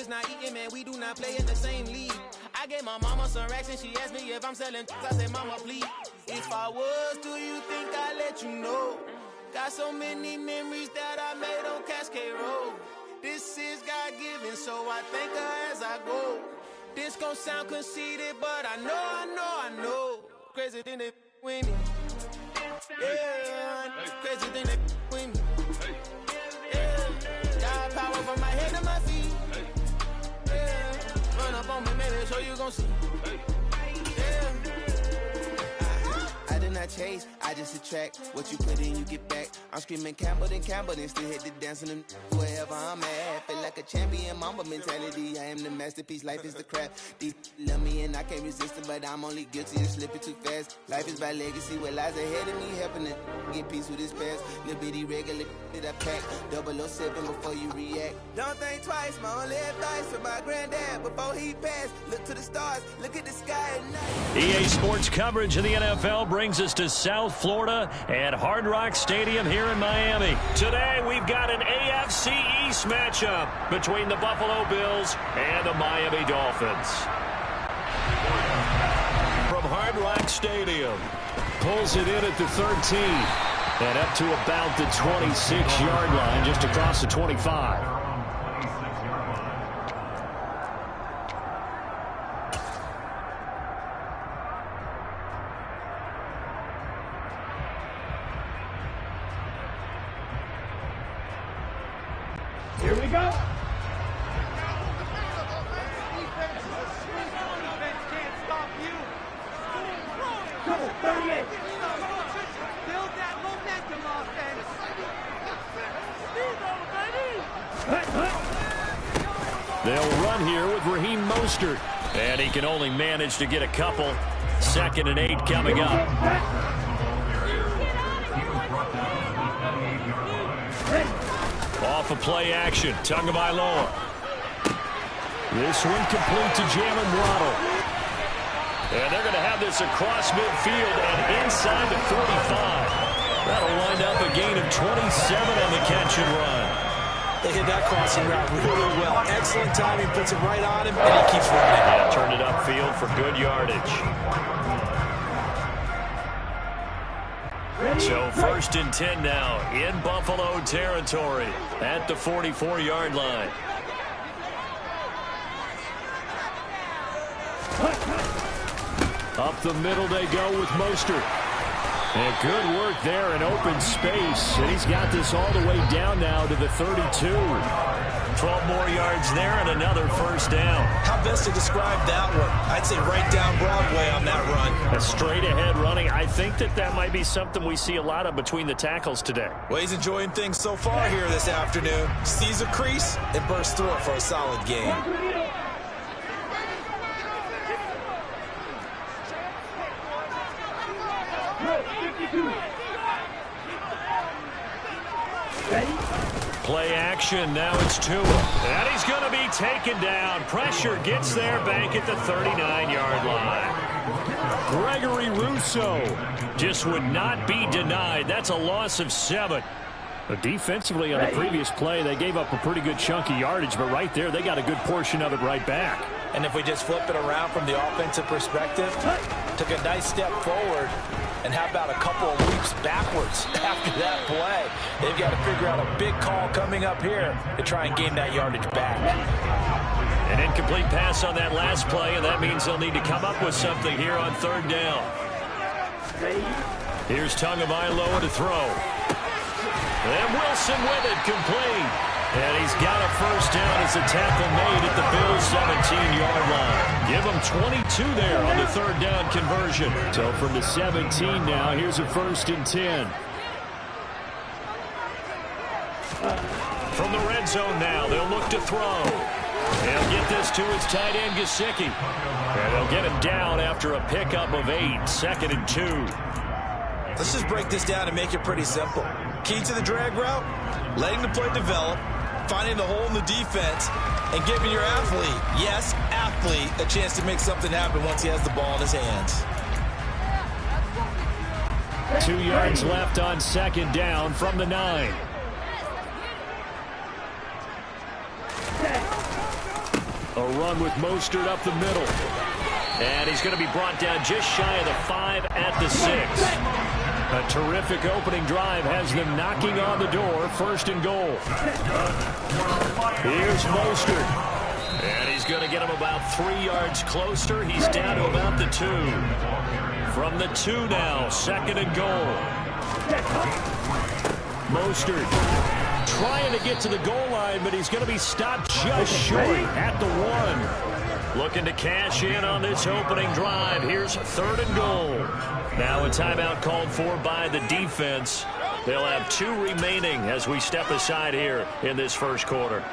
not eating, man, we do not play in the same league. I gave my mama some racks and she asked me if I'm selling. I said, mama, please. If I was, do you think I'd let you know? Got so many memories that I made on Cascade Road. This is God-given, so I thank her as I go. This gon' sound conceited, but I know. Crazy thing they with me. Yeah, crazy thing they with me. Yeah, got power from my head to my feet. Yeah, run up on me, maybe so you gon' see. Yeah. I did not chase, I just attract. What you put in, you get back. I'm screaming Campbell, then still hit the dance and wherever I'm at. Feel like a champion, mamba mentality. I am the masterpiece, life is the crap. These love me and I can't resist it, but I'm only guilty of slipping too fast. Life is by legacy, what lies ahead of me, helping it get peace with his past. Little bitty regular that I pack, 007 before you react. Don't think twice, my only advice for my granddad before he passed. Look to the stars, look at the sky at night. EA Sports coverage of the NFL brings us to South Florida at Hard Rock Stadium here in Miami. Today we've got an AFC East matchup between the Buffalo Bills and the Miami Dolphins. From Hard Rock Stadium, pulls it in at the 13 and up to about the 26-yard line, just across the 25. Here we go. Build that momentum offense. They'll run here with Raheem Mostert. And he can only manage to get a couple. 2nd and 8 coming up. Off of play action. Tagovailoa. This one complete to Jalen Waddle. And they're going to have this across midfield and inside the 45. That'll wind up a gain of 27 on the catch and run. They hit that crossing route really well. Excellent timing, puts it right on him, and he keeps running. Yeah, turned it upfield for good yardage. So 1st and 10 now in Buffalo territory at the 44-yard line. Up the middle they go with Mostert. And good work there in open space. And he's got this all the way down now to the 32. 12 more yards there and another first down. How best to describe that one? I'd say right down Broadway on that run. A straight ahead running. I think that might be something we see a lot of between the tackles today. Well, he's enjoying things so far here this afternoon. Sees a crease and bursts through it for a solid game. Play action, now it's Tua. And he's going to be taken down. Pressure gets there, bank at the 39-yard line. Gregory Rousseau just would not be denied. That's a loss of 7. But defensively on the previous play, they gave up a pretty good chunk of yardage, but right there, they got a good portion of it right back. And if we just flip it around from the offensive perspective, took a nice step forward, and how about a couple of leaps backwards after that play? They've got to figure out a big call coming up here to try and gain that yardage back. An incomplete pass on that last play, and that means they'll need to come up with something here on 3rd down. Here's Tagovailoa to throw. And Wilson with it, complete. And he's got a first down as a tackle made at the Bills' 17-yard line. Give them 22 there on the 3rd down conversion. So from the 17 now, here's a 1st and 10. From the red zone now, they'll look to throw. They'll get this to his tight end, Gesicki. And they'll get him down after a pickup of 8, 2nd and 2. Let's just break this down and make it pretty simple. Key to the drag route, letting the play develop, finding the hole in the defense, and giving your athlete, yes, athlete, a chance to make something happen once he has the ball in his hands. 2 yards left on 2nd down from the 9. A run with Mostert up the middle. And he's going to be brought down just shy of the 5 at the 6. A terrific opening drive has them knocking on the door. 1st and goal. Here's Mostert. And he's going to get him about 3 yards closer. He's down to about the 2. From the 2 now, 2nd and goal. Mostert trying to get to the goal line, but he's going to be stopped just short at the 1. Looking to cash in on this opening drive. Here's 3rd and goal. Now a timeout called for by the defense. They'll have 2 remaining as we step aside here in this first quarter.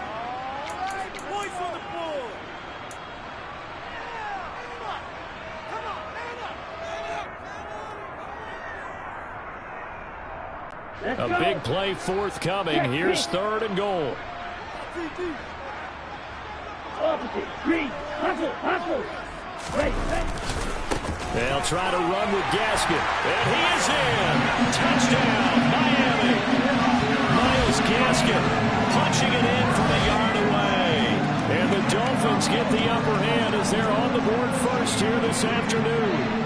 A big play forthcoming. Here's 3rd and goal. They'll try to run with Gaskin. And he is in. Touchdown, Miami. Myles Gaskin punching it in from a yard away. And the Dolphins get the upper hand as they're on the board first here this afternoon.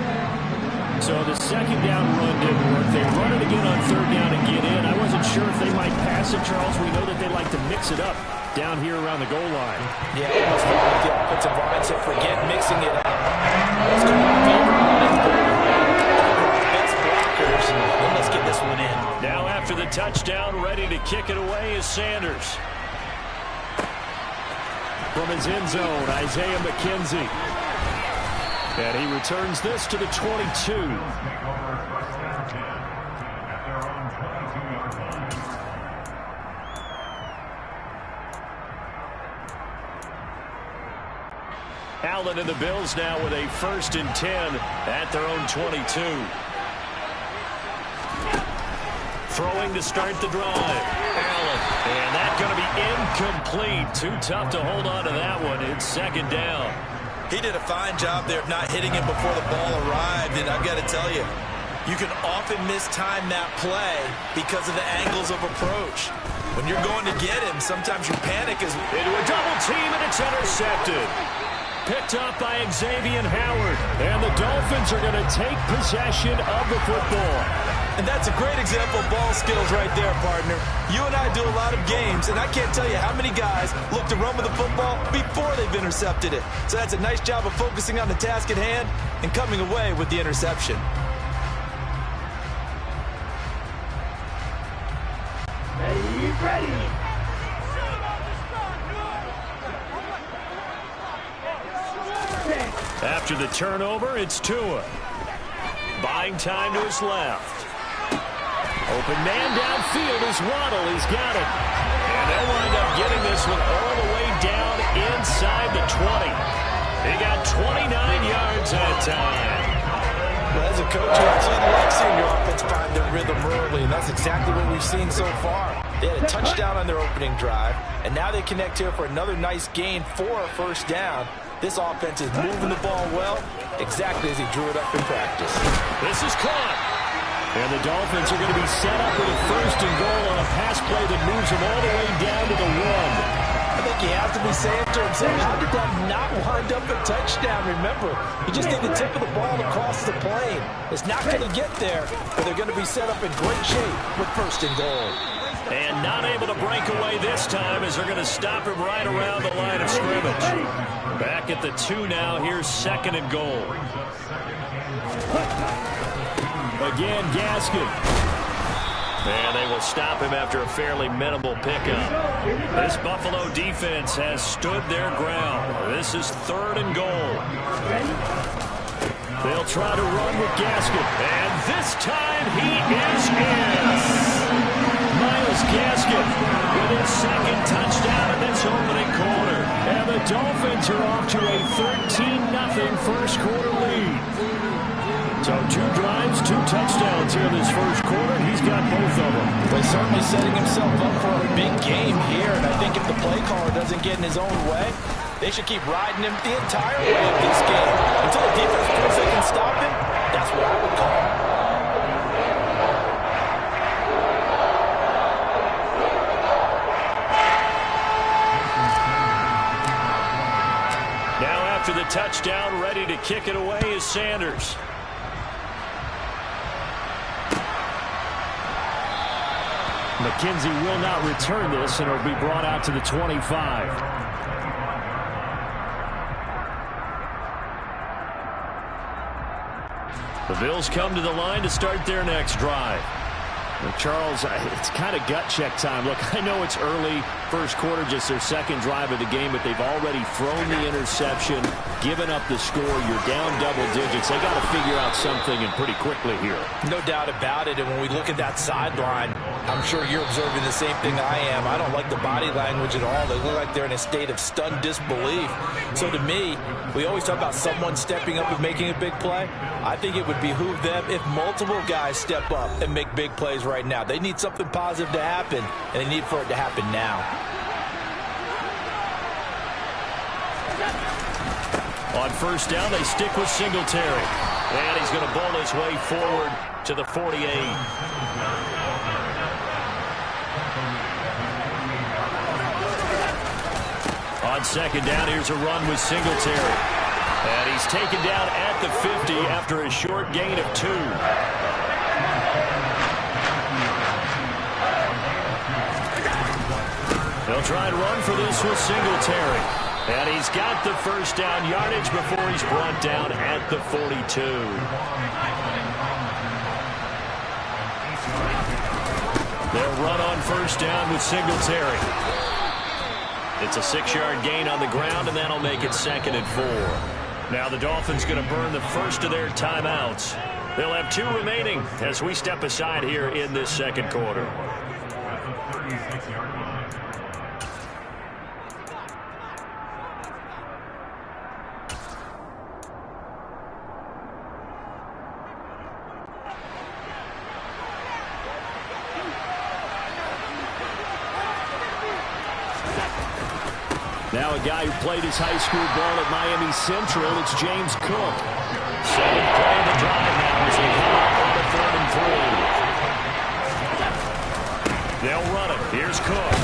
So the 2nd down run didn't work. They run it again on 3rd down and get in. I wasn't sure if they might pass it, Charles. We know that they like to mix it up down here around the goal line. Yeah, almost felt like the offensive line said, forget mixing it up. Let's go out favor on it. Best blockers, and let's get this one in. Now after the touchdown, ready to kick it away is Sanders. From his end zone, Isaiah McKenzie. And he returns this to the 22. Allen and the Bills now with a 1st and 10 at their own 22. Throwing to start the drive. Allen. And that's going to be incomplete. Too tough to hold on to that one. It's 2nd down. He did a fine job there of not hitting him before the ball arrived, and I've got to tell you, you can often mistime that play because of the angles of approach. When you're going to get him, sometimes your panic is into a double team, and it's intercepted. Picked up by Xavier Howard, and the Dolphins are going to take possession of the football. And that's a great example of ball skills right there, partner. You and I do a lot of games, and I can't tell you how many guys look to run with the football before they've intercepted it. So that's a nice job of focusing on the task at hand and coming away with the interception. Ready. After the turnover, it's Tua. Buying time to his left. Open man downfield is Waddle. He's got it. And they'll wind up getting this one all the way down inside the 20. He got 29 yards that time. Well, as a coach, you absolutely like seeing your offense find their rhythm early, and that's exactly what we've seen so far. They had a touchdown on their opening drive, and now they connect here for another nice gain for a 1st down. This offense is moving the ball well, exactly as he drew it up in practice. This is caught. And the Dolphins are going to be set up with a 1st and goal on a pass play that moves them all the way down to the 1. I think he has to be saying to himself, how did that not wind up a touchdown? Remember, he just did the tip of the ball across the plane. It's not going to get there, but they're going to be set up in great shape with 1st and goal. And not able to break away this time as they're going to stop him right around the line of scrimmage. Back at the 2 now. Here's 2nd and goal. Again, Gaskin. And they will stop him after a fairly minimal pickup. This Buffalo defense has stood their ground. This is 3rd and goal. They'll try to run with Gaskin. And this time he is in. Myles Gaskin with his 2nd touchdown in this opening quarter. And the Dolphins are off to a 13-0 first quarter lead. So 2 drives, 2 touchdowns here this first quarter. He's got both of them. But certainly setting himself up for a big game here. And I think if the play caller doesn't get in his own way, they should keep riding him the entire way of this game. Until the defense proves they can stop him, that's what I would call. after the touchdown. Ready to kick it away is Sanders. McKenzie will not return this, and it'll be brought out to the 25. The Bills come to the line to start their next drive. Well, Charles, it's kind of gut check time. Look, I know it's early, first quarter, just their second drive of the game, but they've already thrown the interception, given up the score. You're down double digits. They got to figure out something, and pretty quickly here. No doubt about it, and when we look at that sideline, I'm sure you're observing the same thing I am. I don't like the body language at all. They look like they're in a state of stunned disbelief. So to me, we always talk about someone stepping up and making a big play. I think it would behoove them if multiple guys step up and make big plays right now. They need something positive to happen, and they need for it to happen now. On first down, they stick with Singletary. And he's going to bowl his way forward to the 48. On second down, here's a run with Singletary. And he's taken down at the 50 after a short gain of 2. They'll try and run for this with Singletary. And he's got the first down yardage before he's brought down at the 42. They'll run on first down with Singletary. It's a 6-yard gain on the ground, and that'll make it 2nd and 4. Now the Dolphins going to burn the first of their timeouts. They'll have 2 remaining as we step aside here in this second quarter. Now a guy who played his high school ball at Miami Central, it's James Cook. 7th play of the drive now as they come up on the 3rd and 3. They'll run it. Here's Cook.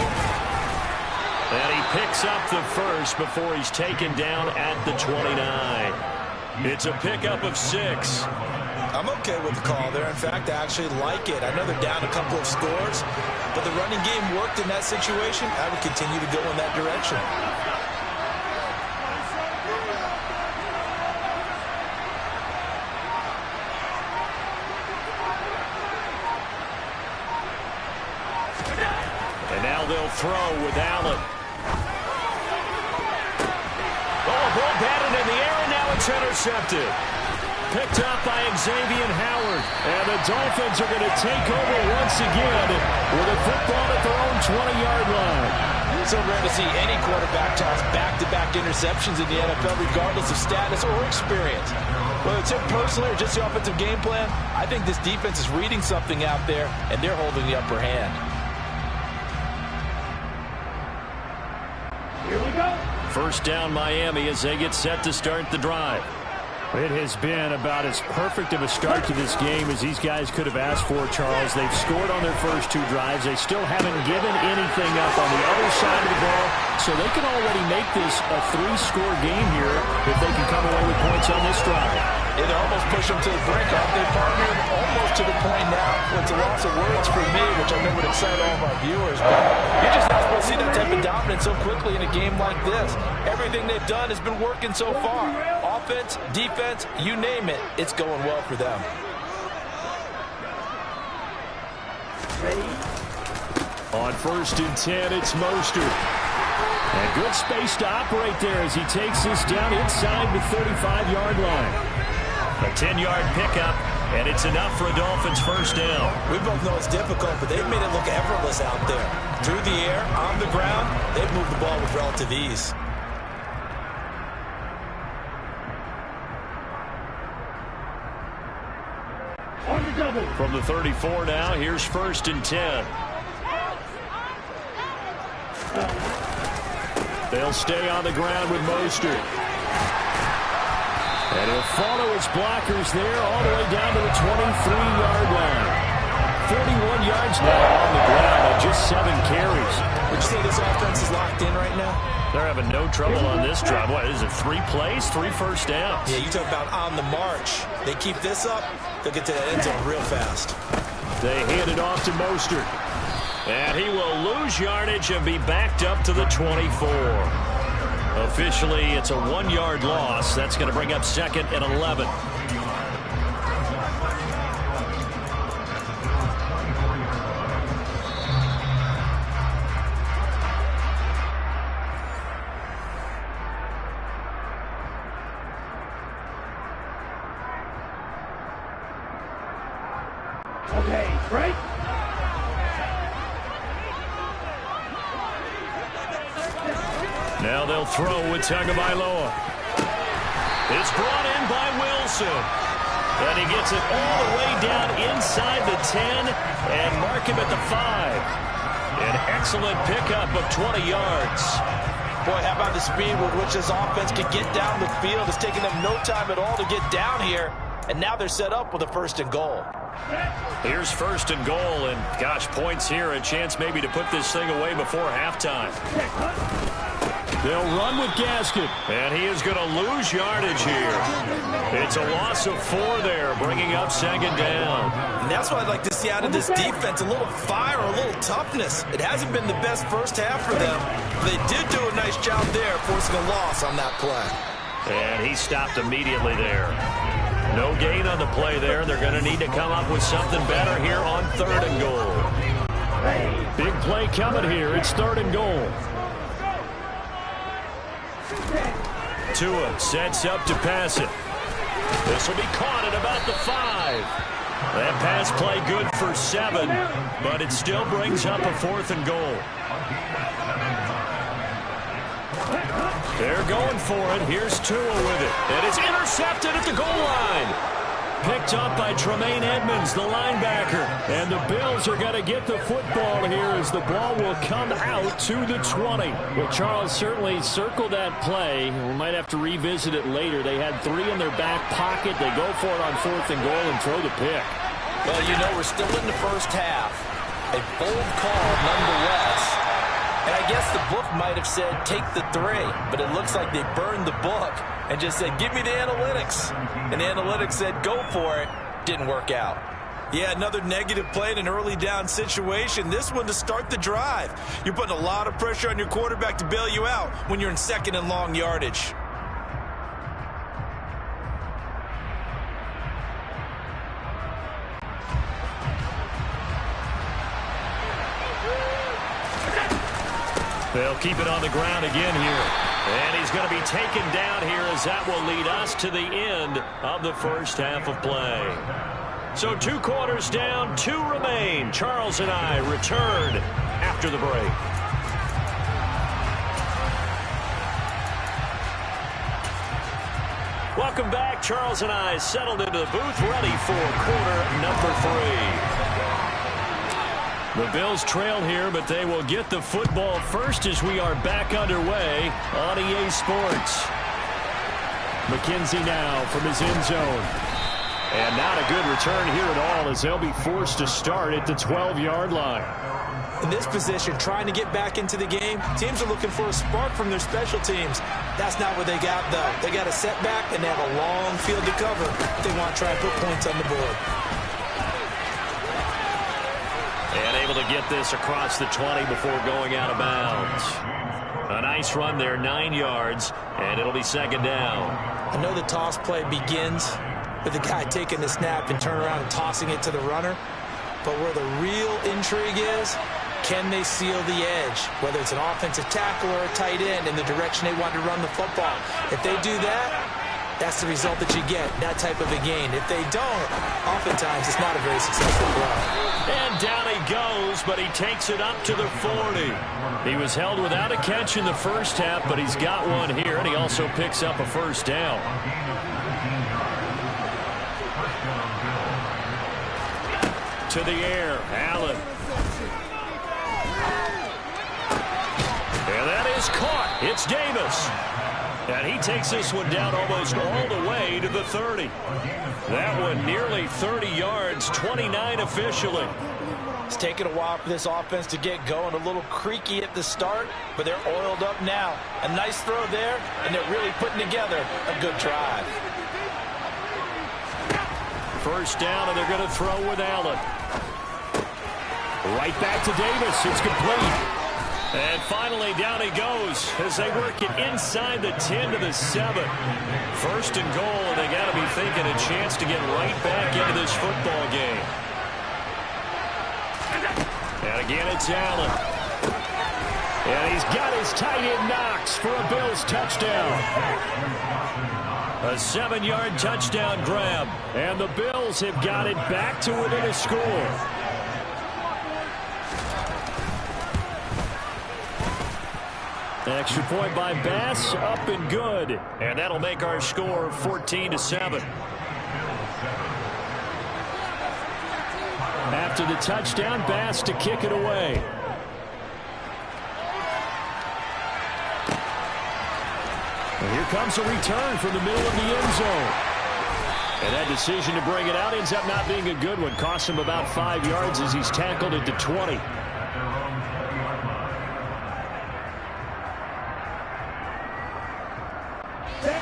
And he picks up the first before he's taken down at the 29. It's a pickup of 6. I'm okay with the call there. In fact, I actually like it. I know they're down a couple of scores, but the running game worked in that situation. I would continue to go in that direction. And now they'll throw with Allen. Oh, a ball batted in the air, and now it's intercepted. Picked up by Xavier Howard. And the Dolphins are going to take over once again with a football at their own 20-yard line. So rare to see any quarterback toss back-to-back interceptions in the NFL, regardless of status or experience. Whether it's him personally or just the offensive game plan, I think this defense is reading something out there, and they're holding the upper hand. Here we go. First down Miami as they get set to start the drive. It has been about as perfect of a start to this game as these guys could have asked for, Charles. They've scored on their first 2 drives. They still haven't given anything up on the other side of the ball, so they can already make this a 3-score game here if they can come away with points on this drive. It almost pushed them to the brink. They partnered almost to the point now. It's a loss of words for me, which I know would excite all of our viewers. But you're just not supposed to see that type of dominance so quickly in a game like this. Everything they've done has been working so far. Offense, defense, you name it, it's going well for them. Ready? On first and 10, it's Mostert. And good space to operate there as he takes this down inside the 35-yard line. A 10-yard pickup, and it's enough for a Dolphins first down. We both know it's difficult, but they've made it look effortless out there. Through the air, on the ground, they've moved the ball with relative ease. On the double. From the 34 now, here's first and 10. They'll stay on the ground with Mostert. And he'll follow his blockers there all the way down to the 23-yard line. 41 yards now on the ground on just 7 carries. Would you say this offense is locked in right now? They're having no trouble on this drive. What is it, 3 plays, 3 first downs? Yeah, you talk about on the march. They keep this up, they'll get to that end zone real fast. They hand it off to Mostert. And he will lose yardage and be backed up to the 24. Officially, it's a 1-yard loss. That's going to bring up 2nd and 11. Okay, break. Now they'll throw with Tagovailoa. It's brought in by Wilson. And he gets it all the way down inside the 10 and mark him at the 5. An excellent pickup of 20 yards. Boy, how about the speed with which this offense can get down the field? It's taking them no time at all to get down here. And now they're set up with a 1st and goal. Here's 1st and goal, and gosh, points here, a chance maybe to put this thing away before halftime. They'll run with Gaskin, and he is going to lose yardage here. It's a loss of 4 there, bringing up 2nd down. And that's what I'd like to see out of this defense, a little fire, a little toughness. It hasn't been the best first half for them. They did do a nice job there, forcing a loss on that play. And he stopped immediately there. No gain on the play there. They're going to need to come up with something better here on 3rd and goal. Big play coming here. It's 3rd and goal. Tua sets up to pass it. This will be caught at about the 5. That pass play good for 7, but it still brings up a 4th and goal. They're going for it. Here's Tua with it. And it's intercepted at the goal line. Picked up by Tremaine Edmonds, the linebacker. And the Bills are going to get the football here as the ball will come out to the 20. Well, Charles, certainly circle that play. We might have to revisit it later. They had 3 in their back pocket. They go for it on 4th and goal and throw the pick. Well, you know, we're still in the first half. A bold call nonetheless. And I guess the book might have said, take the 3. But it looks like they burned the book and just said, give me the analytics. And the analytics said, go for it. Didn't work out. Yeah, another negative play in an early down situation. This one to start the drive. You're putting a lot of pressure on your quarterback to bail you out when you're in 2nd and long yardage. They'll keep it on the ground again here. And he's going to be taken down here as that will lead us to the end of the first half of play. So 2 quarters down, 2 remain. Charles and I return after the break. Welcome back. Charles and I settled into the booth ready for quarter number 3. The Bills trail here, but they will get the football first as we are back underway on EA Sports. McKenzie now from his end zone. And not a good return here at all as they'll be forced to start at the 12-yard line. In this position, trying to get back into the game, teams are looking for a spark from their special teams. That's not what they got, though. They got a setback, and they have a long field to cover if they want to try and put points on the board. And able to get this across the 20 before going out of bounds. A nice run there, 9 yards, and it'll be 2nd down. I know the toss play begins with the guy taking the snap and turn around and tossing it to the runner. But where the real intrigue is, can they seal the edge? Whether it's an offensive tackle or a tight end in the direction they want to run the football. If they do that, that's the result that you get, that type of a gain. If they don't, oftentimes it's not a very successful play. And down he goes, but he takes it up to the 40. He was held without a catch in the first half, but he's got one here, and he also picks up a 1st down. To the air, Allen. And that is caught. It's Davis. And he takes this one down almost all the way to the 30. That one nearly 30 yards, 29 officially. It's taken a while for this offense to get going. A little creaky at the start, but they're oiled up now. A nice throw there, and they're really putting together a good drive. First down, and they're going to throw with Allen. Right back to Davis. It's complete. And finally, down he goes as they work it inside the 10 to the 7. First and goal, and they got to be thinking a chance to get right back into this football game. And again, it's Allen. And he's got his tight end Knox for a Bills touchdown. A 7-yard touchdown grab. And the Bills have got it back to within a score. Extra point by Bass, up and good. And that'll make our score 14-7. After the touchdown, Bass to kick it away. And here comes a return from the middle of the end zone. And that decision to bring it out ends up not being a good one. Cost him about 5 yards as he's tackled at the 20.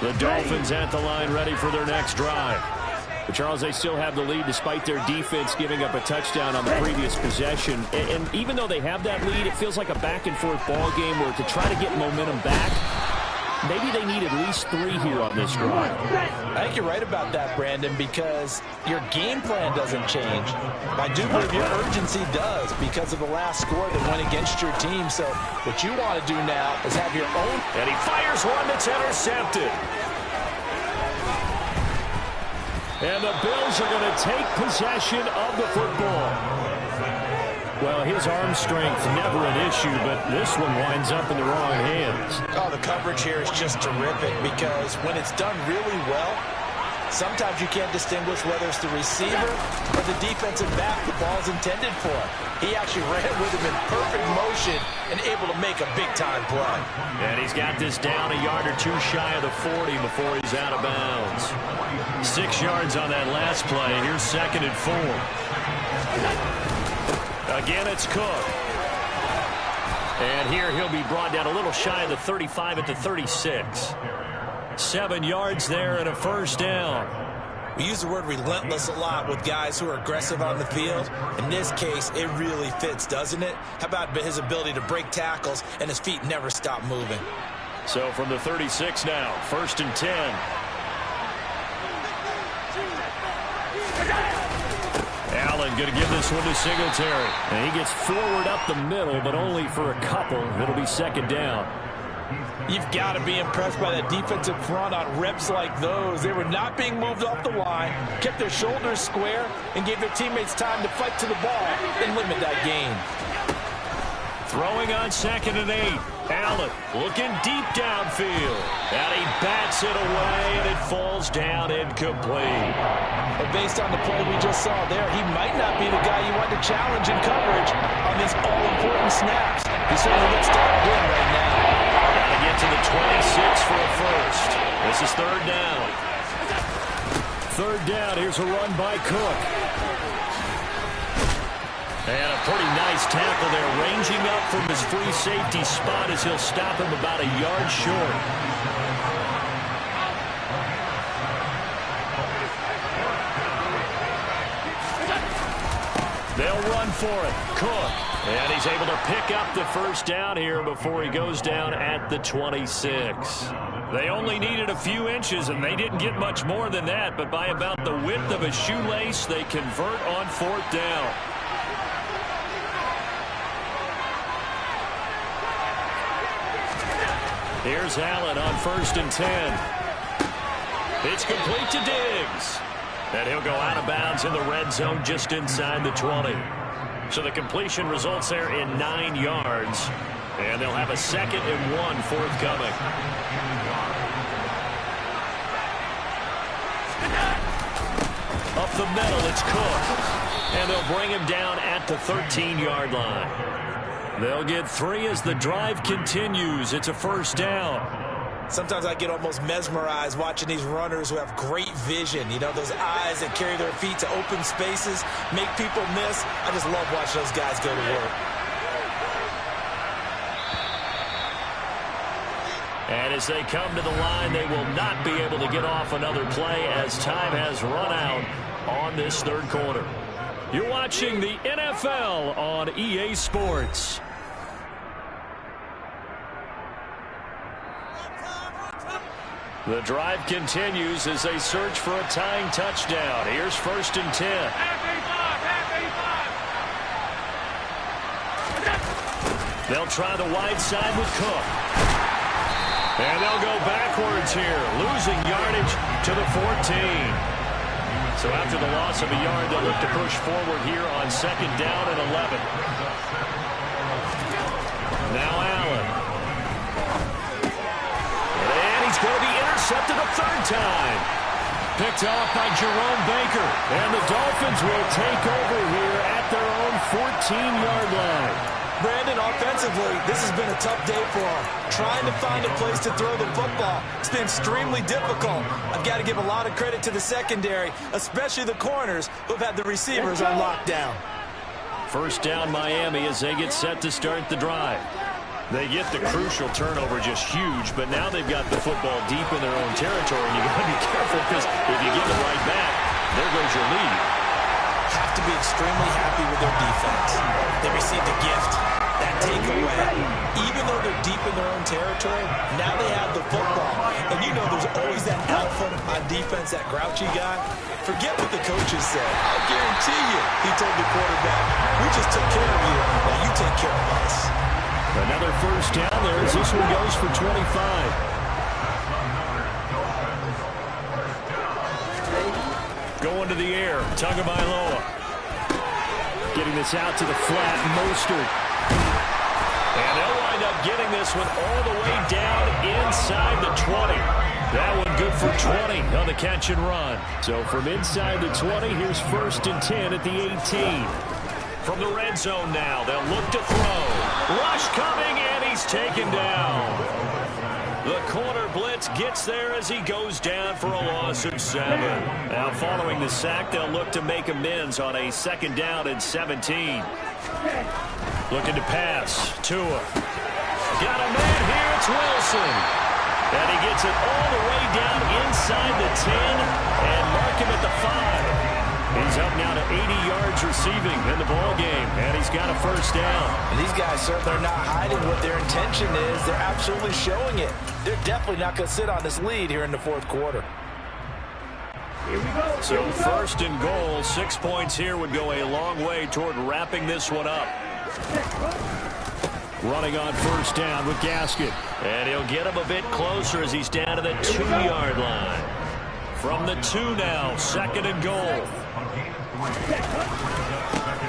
The Dolphins at the line ready for their next drive. But Charles, they still have the lead despite their defense giving up a touchdown on the previous possession. And even though they have that lead, it feels like a back-and-forth ball game where to try to get momentum back, maybe they need at least 3 here on this drive. I think you're right about that, Brandon, because your game plan doesn't change. I do believe your urgency does because of the last score that went against your team. So what you want to do now is have your own. And he fires one that's intercepted. And the Bills are going to take possession of the football. Well, his arm strength never an issue, but this one winds up in the wrong hands. Oh, the coverage here is just terrific because when it's done really well, sometimes you can't distinguish whether it's the receiver or the defensive back the ball's intended for. He actually ran with him in perfect motion and able to make a big-time play. And he's got this down a yard or 2 shy of the 40 before he's out of bounds. 6 yards on that last play. Here's 2nd and 4. Again, it's Cook. And here he'll be brought down a little shy of the 35 at the 36. 7 yards there and a first down. We use the word relentless a lot with guys who are aggressive on the field. In this case, it really fits, doesn't it? How about his ability to break tackles and his feet never stop moving? So from the 36 now, 1st and 10. Allen going to give this one to Singletary. And he gets forward up the middle, but only for a couple. It'll be 2nd down. You've got to be impressed by that defensive front on reps like those. They were not being moved off the line, kept their shoulders square, and gave their teammates time to fight to the ball and limit that gain. Throwing on 2nd and 8. Allen looking deep downfield. And he bats it away, and it falls down incomplete. But based on the play we just saw there, he might not be the guy you want to challenge in coverage on these all-important snaps. He certainly looks dialed in right now. Got to get to the 26 for a first. This is 3rd down. 3rd down. Here's a run by Cook. And a pretty nice tackle there, ranging up from his free safety spot as he'll stop him about a yard short. They'll run for it. Cook. And he's able to pick up the first down here before he goes down at the 26. They only needed a few inches, and they didn't get much more than that. But by about the width of a shoelace, they convert on 4th down. Here's Allen on 1st and 10. It's complete to Diggs. And he'll go out of bounds in the red zone just inside the 20. So the completion results there in 9 yards. And they'll have a 2nd and 1 forthcoming. Up the middle, it's Cook. And they'll bring him down at the 13-yard line. They'll get 3 as the drive continues. It's a first down. Sometimes I get almost mesmerized watching these runners who have great vision. You know, those eyes that carry their feet to open spaces, make people miss. I just love watching those guys go to work. And as they come to the line, they will not be able to get off another play as time has run out on this third quarter. You're watching the NFL on EA Sports. The drive continues as they search for a tying touchdown. Here's 1st and 10. They'll try the wide side with Cook. And they'll go backwards here, losing yardage to the 14. So after the loss of a yard, they'll look to push forward here on 2nd down and 11. Now Allen. And he's going to be intercepted a 3rd time. Picked off by Jerome Baker. And the Dolphins will take over here at their own 14-yard line. Brandon, offensively, this has been a tough day for him. Trying to find a place to throw the football. It's been extremely difficult. I've got to give a lot of credit to the secondary, especially the corners who've had the receivers on lockdown. 1st down Miami as they get set to start the drive. They get the crucial turnover, just huge, but now they've got the football deep in their own territory, and you've got to be careful because if you give it right back, there goes your lead. Have to be extremely happy with their defense. They received a gift. That takeaway, even though they're deep in their own territory, now they have the football. And you know there's always that alpha on defense, that grouchy guy. Forget what the coaches said. I'll guarantee you, he told the quarterback, we just took care of you. Now you take care of us. Another 1st down there as this one goes for 25. Going to the air, Tagovailoa. Getting this out to the flat, Mostert. And they'll wind up getting this one all the way down inside the 20. That one good for 20 on the catch and run. So from inside the 20, here's 1st and 10 at the 18. From the red zone now, they'll look to throw. Rush coming, and he's taken down. The corner blitz gets there as he goes down for a loss of 7. Now following the sack, they'll look to make amends on a 2nd down and 17. Looking to pass. Tua. Got a man here. It's Wilson. And he gets it all the way down inside the 10 and mark him at the 5. He's up now to 80 yards receiving in the ball game, and he's got a 1st down. And these guys certainly are not hiding what their intention is. They're absolutely showing it. They're definitely not going to sit on this lead here in the 4th quarter. So 1st and goal, 6 points here would go a long way toward wrapping this one up. Running on 1st down with Gaskin. And he'll get him a bit closer as he's down to the 2-yard line. From the 2 now, 2nd and goal.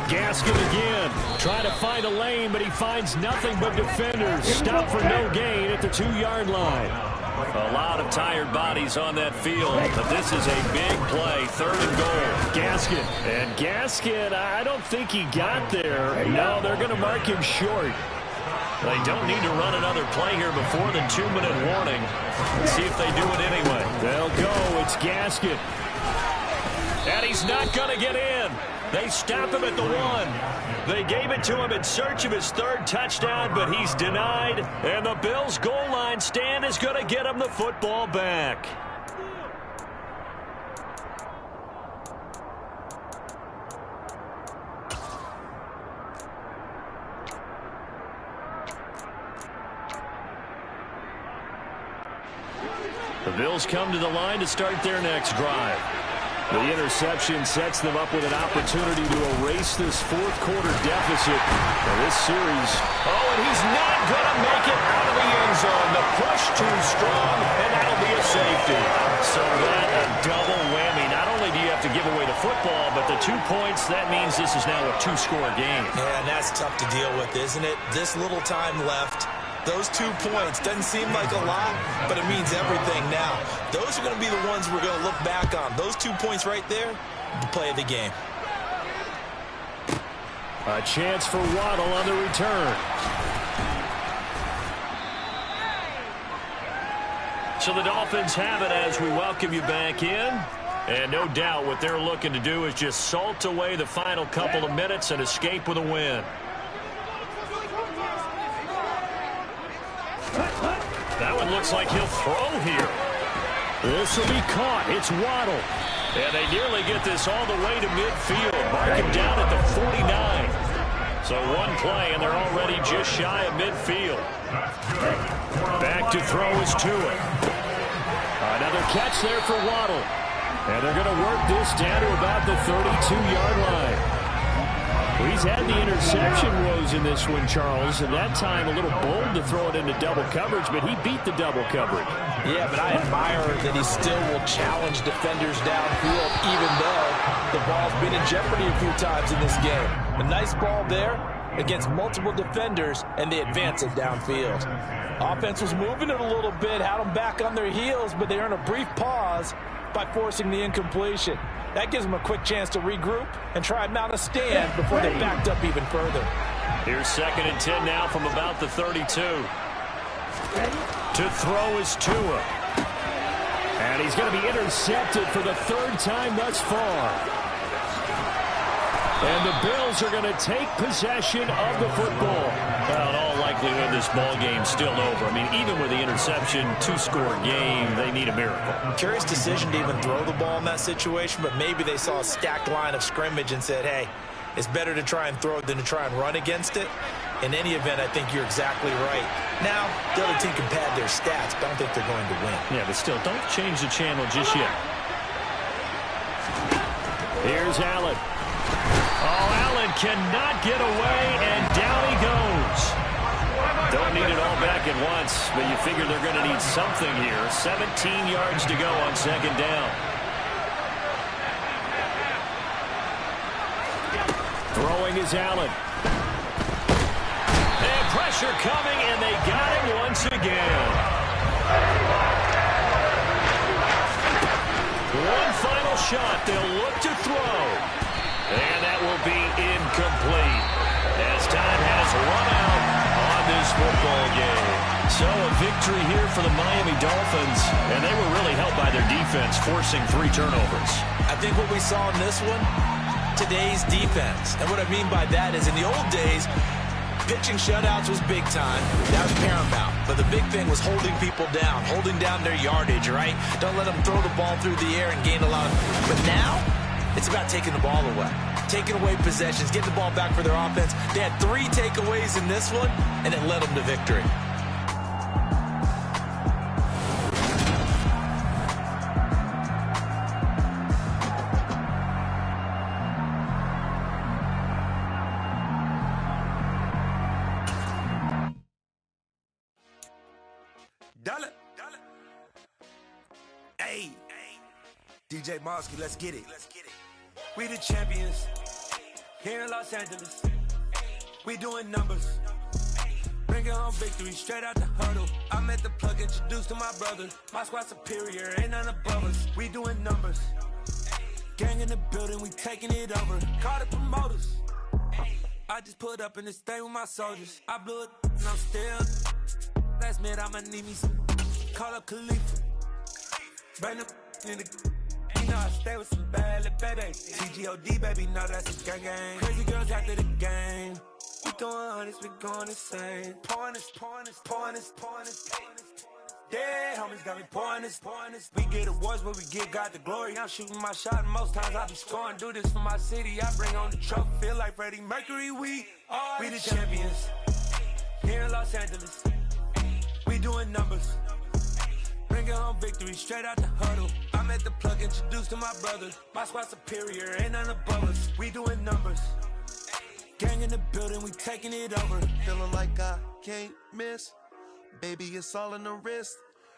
Gaskin again, trying to find a lane, but he finds nothing but defenders. Stop for no gain at the 2-yard line. A lot of tired bodies on that field, but this is a big play. 3rd and goal. Gaskin. And Gaskin, I don't think he got there. No, they're going to mark him short. They don't need to run another play here before the 2-minute warning. Let's see if they do it anyway. They'll go. It's Gaskin. And he's not going to get in. They stop him at the 1. They gave it to him in search of his 3rd touchdown, but he's denied. And the Bills' goal line stand is going to get him the football back. The Bills come to the line to start their next drive. The interception sets them up with an opportunity to erase this 4th quarter deficit in this series. Oh, and he's not going to make it out of the end zone. The push too strong, and that'll be a safety. So that a double whammy. Not only do you have to give away the football, but the 2 points, that means this is now a 2-score game. Yeah, and that's tough to deal with, isn't it? This little time left. Those 2 points doesn't seem like a lot, but it means everything now. Those are going to be the ones we're going to look back on. Those 2 points right there, the play of the game. A chance for Waddle on the return. So the Dolphins have it as we welcome you back in. And no doubt what they're looking to do is just salt away the final couple of minutes and escape with a win. That one looks like he'll throw here. This will be caught. It's Waddle. And they nearly get this all the way to midfield. Mark him down at the 49. So one play, and they're already just shy of midfield. Back to throw is Tua. Another catch there for Waddle. And they're going to work this down to about the 32-yard line. Well, he's had the interception woes in this one, Charles, and that time a little bold to throw it into double coverage, but he beat the double coverage. Yeah, but I admire that he still will challenge defenders downfield, even though the ball's been in jeopardy a few times in this game. A nice ball there against multiple defenders, and they advance it downfield. Offense was moving it a little bit, had them back on their heels, but they earn a brief pause by forcing the incompletion. That gives them a quick chance to regroup and try and mount a stand before they're backed up even further. Here's 2nd and 10 now from about the 32. To throw is Tua. And he's going to be intercepted for the 3rd time thus far. And the Bills are going to take possession of the football. Well, in all likelihood, this ball game's still over. I mean, even with the interception, 2-score game, they need a miracle. Curious decision to even throw the ball in that situation, but maybe they saw a stacked line of scrimmage and said, hey, it's better to try and throw it than to try and run against it. In any event, I think you're exactly right. Now, the other team can pad their stats, but I don't think they're going to win. Yeah, but still, don't change the channel just yet. Here's Allen. Oh, Allen cannot get away, and down he goes. Don't need it all back at once, but you figure they're going to need something here. 17 yards to go on 2nd down. Throwing is Allen. And pressure coming, and they got him once again. One final shot. They'll look to throw. And that will be incomplete as time has run out on this football game. So a victory here for the Miami Dolphins, and they were really helped by their defense, forcing 3 turnovers. I think what we saw in this one, today's defense. And what I mean by that is in the old days, pitching shutouts was big time. That was paramount. But the big thing was holding people down, holding down their yardage, right? Don't let them throw the ball through the air and gain a lot. But now, it's about taking the ball away, taking away possessions, getting the ball back for their offense. They had 3 takeaways in this one, and it led them to victory. Hey, DJ Mosky, let's get it. We the champions here in Los Angeles. We doing numbers. Bringing home victory straight out the huddle. I'm at the plug, introduced to my brother. My squad superior, ain't none above us. We doing numbers. Gang in the building, we taking it over. Call the promoters. I just put up in this thing with my soldiers. I blew it and I'm still. Last minute I'ma need me some. Call up Khalifa. Bring them in the. You know I stay with some bad little baby. TGOD, baby, no, that's a gang gang. Crazy girls after the game. We doing hundreds, we going insane. Pouring this. Dead homies got me pouring this. We get awards, but we give God the glory. I'm shooting my shot, and most times I be scoring. Do this for my city, I bring on the trophy. Feel like Freddie Mercury, we the champions. Here in Los Angeles, we doing numbers. Bringing home victory straight out the huddle. I'm at the plug, introduced to my brother. My squad superior, ain't none above us. We doing numbers. Gang in the building, we taking it over. Feeling like I can't miss. Baby, it's all in the wrist.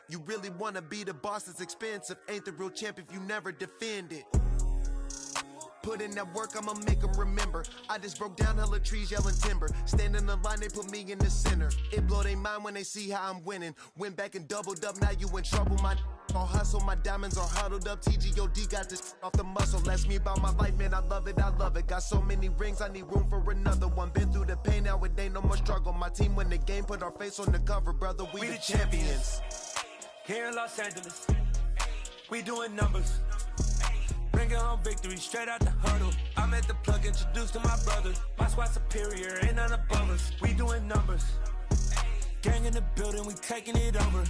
You really wanna be the boss, it's expensive. Ain't the real champ if you never defend it. Put in that work, I'ma make them remember. I just broke down hella trees, yelling timber. Stand in the line, they put me in the center. It blow their mind when they see how I'm winning. Went back and doubled up, now you in trouble. My all hustle, my diamonds are huddled up. TGOD got this off the muscle. Ask me about my life, man, I love it. Got so many rings, I need room for another one. Been through the pain, now it ain't no more struggle. My team win the game, put our face on the cover, brother. We the champions. here in Los Angeles. We doing numbers. Bringing home victory straight out the huddle. I'm at the plug, introduced to my brothers. My squad superior, ain't none above us. We doing numbers. Gang in the building, we taking it over.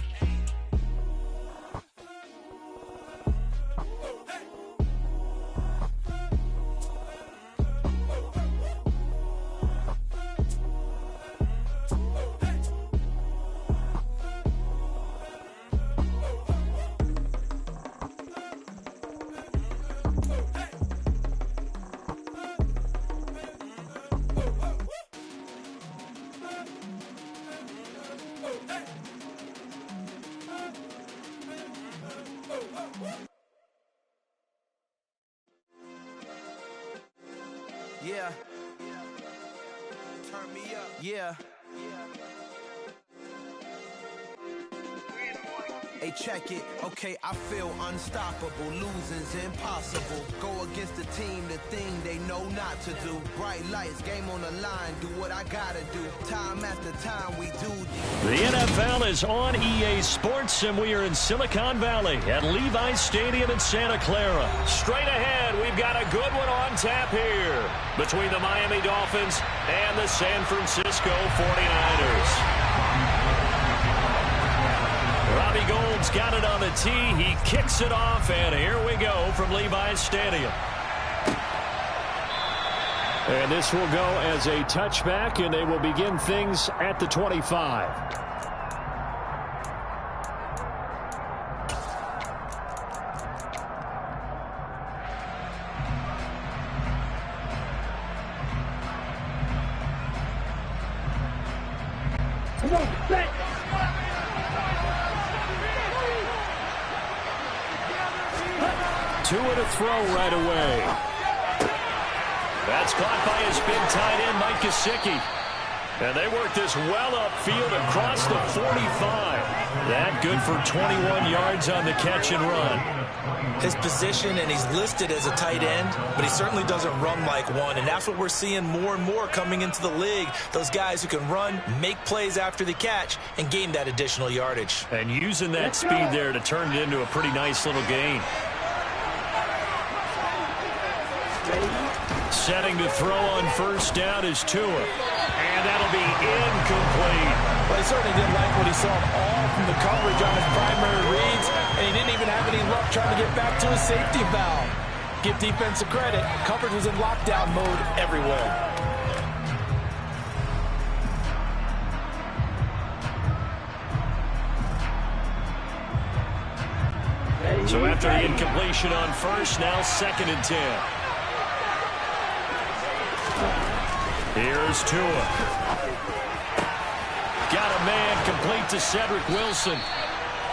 Yeah. Turn me up. Yeah. Hey, check it. Okay, I feel unstoppable. Losing's impossible. Go against the team, the thing they know not to do. Bright lights, game on the line. Do what I gotta do. Time after time, we do. The NFL is on EA Sports, and we are in Silicon Valley at Levi's Stadium in Santa Clara. Straight ahead, we've got a good one on tap here between the Miami Dolphins and the San Francisco 49ers. Robbie Gould's got it on the tee. He kicks it off, and here we go from Levi's Stadium. And this will go as a touchback, and they will begin things at the 25. Come on, back. Two and a throw right away. That's caught by his big tight end, Mike Gesicki. And they work this well upfield across the 45. That good for 21 yards on the catch and run. His position, and he's listed as a tight end, but he certainly doesn't run like one, and that's what we're seeing more and more coming into the league. Those guys who can run, make plays after the catch, and gain that additional yardage. And using that speed there to turn it into a pretty nice little gain. Setting to throw on first down is Tua. And that'll be incomplete. Well, he certainly didn't like what he saw all from the coverage on his primary reads, and he didn't even have any luck trying to get back to his safety valve. Give defensive credit. Coverage was in lockdown mode everywhere. So after the incompletion on first, now 2nd and 10. Here's Tua. Got a man complete to Cedric Wilson.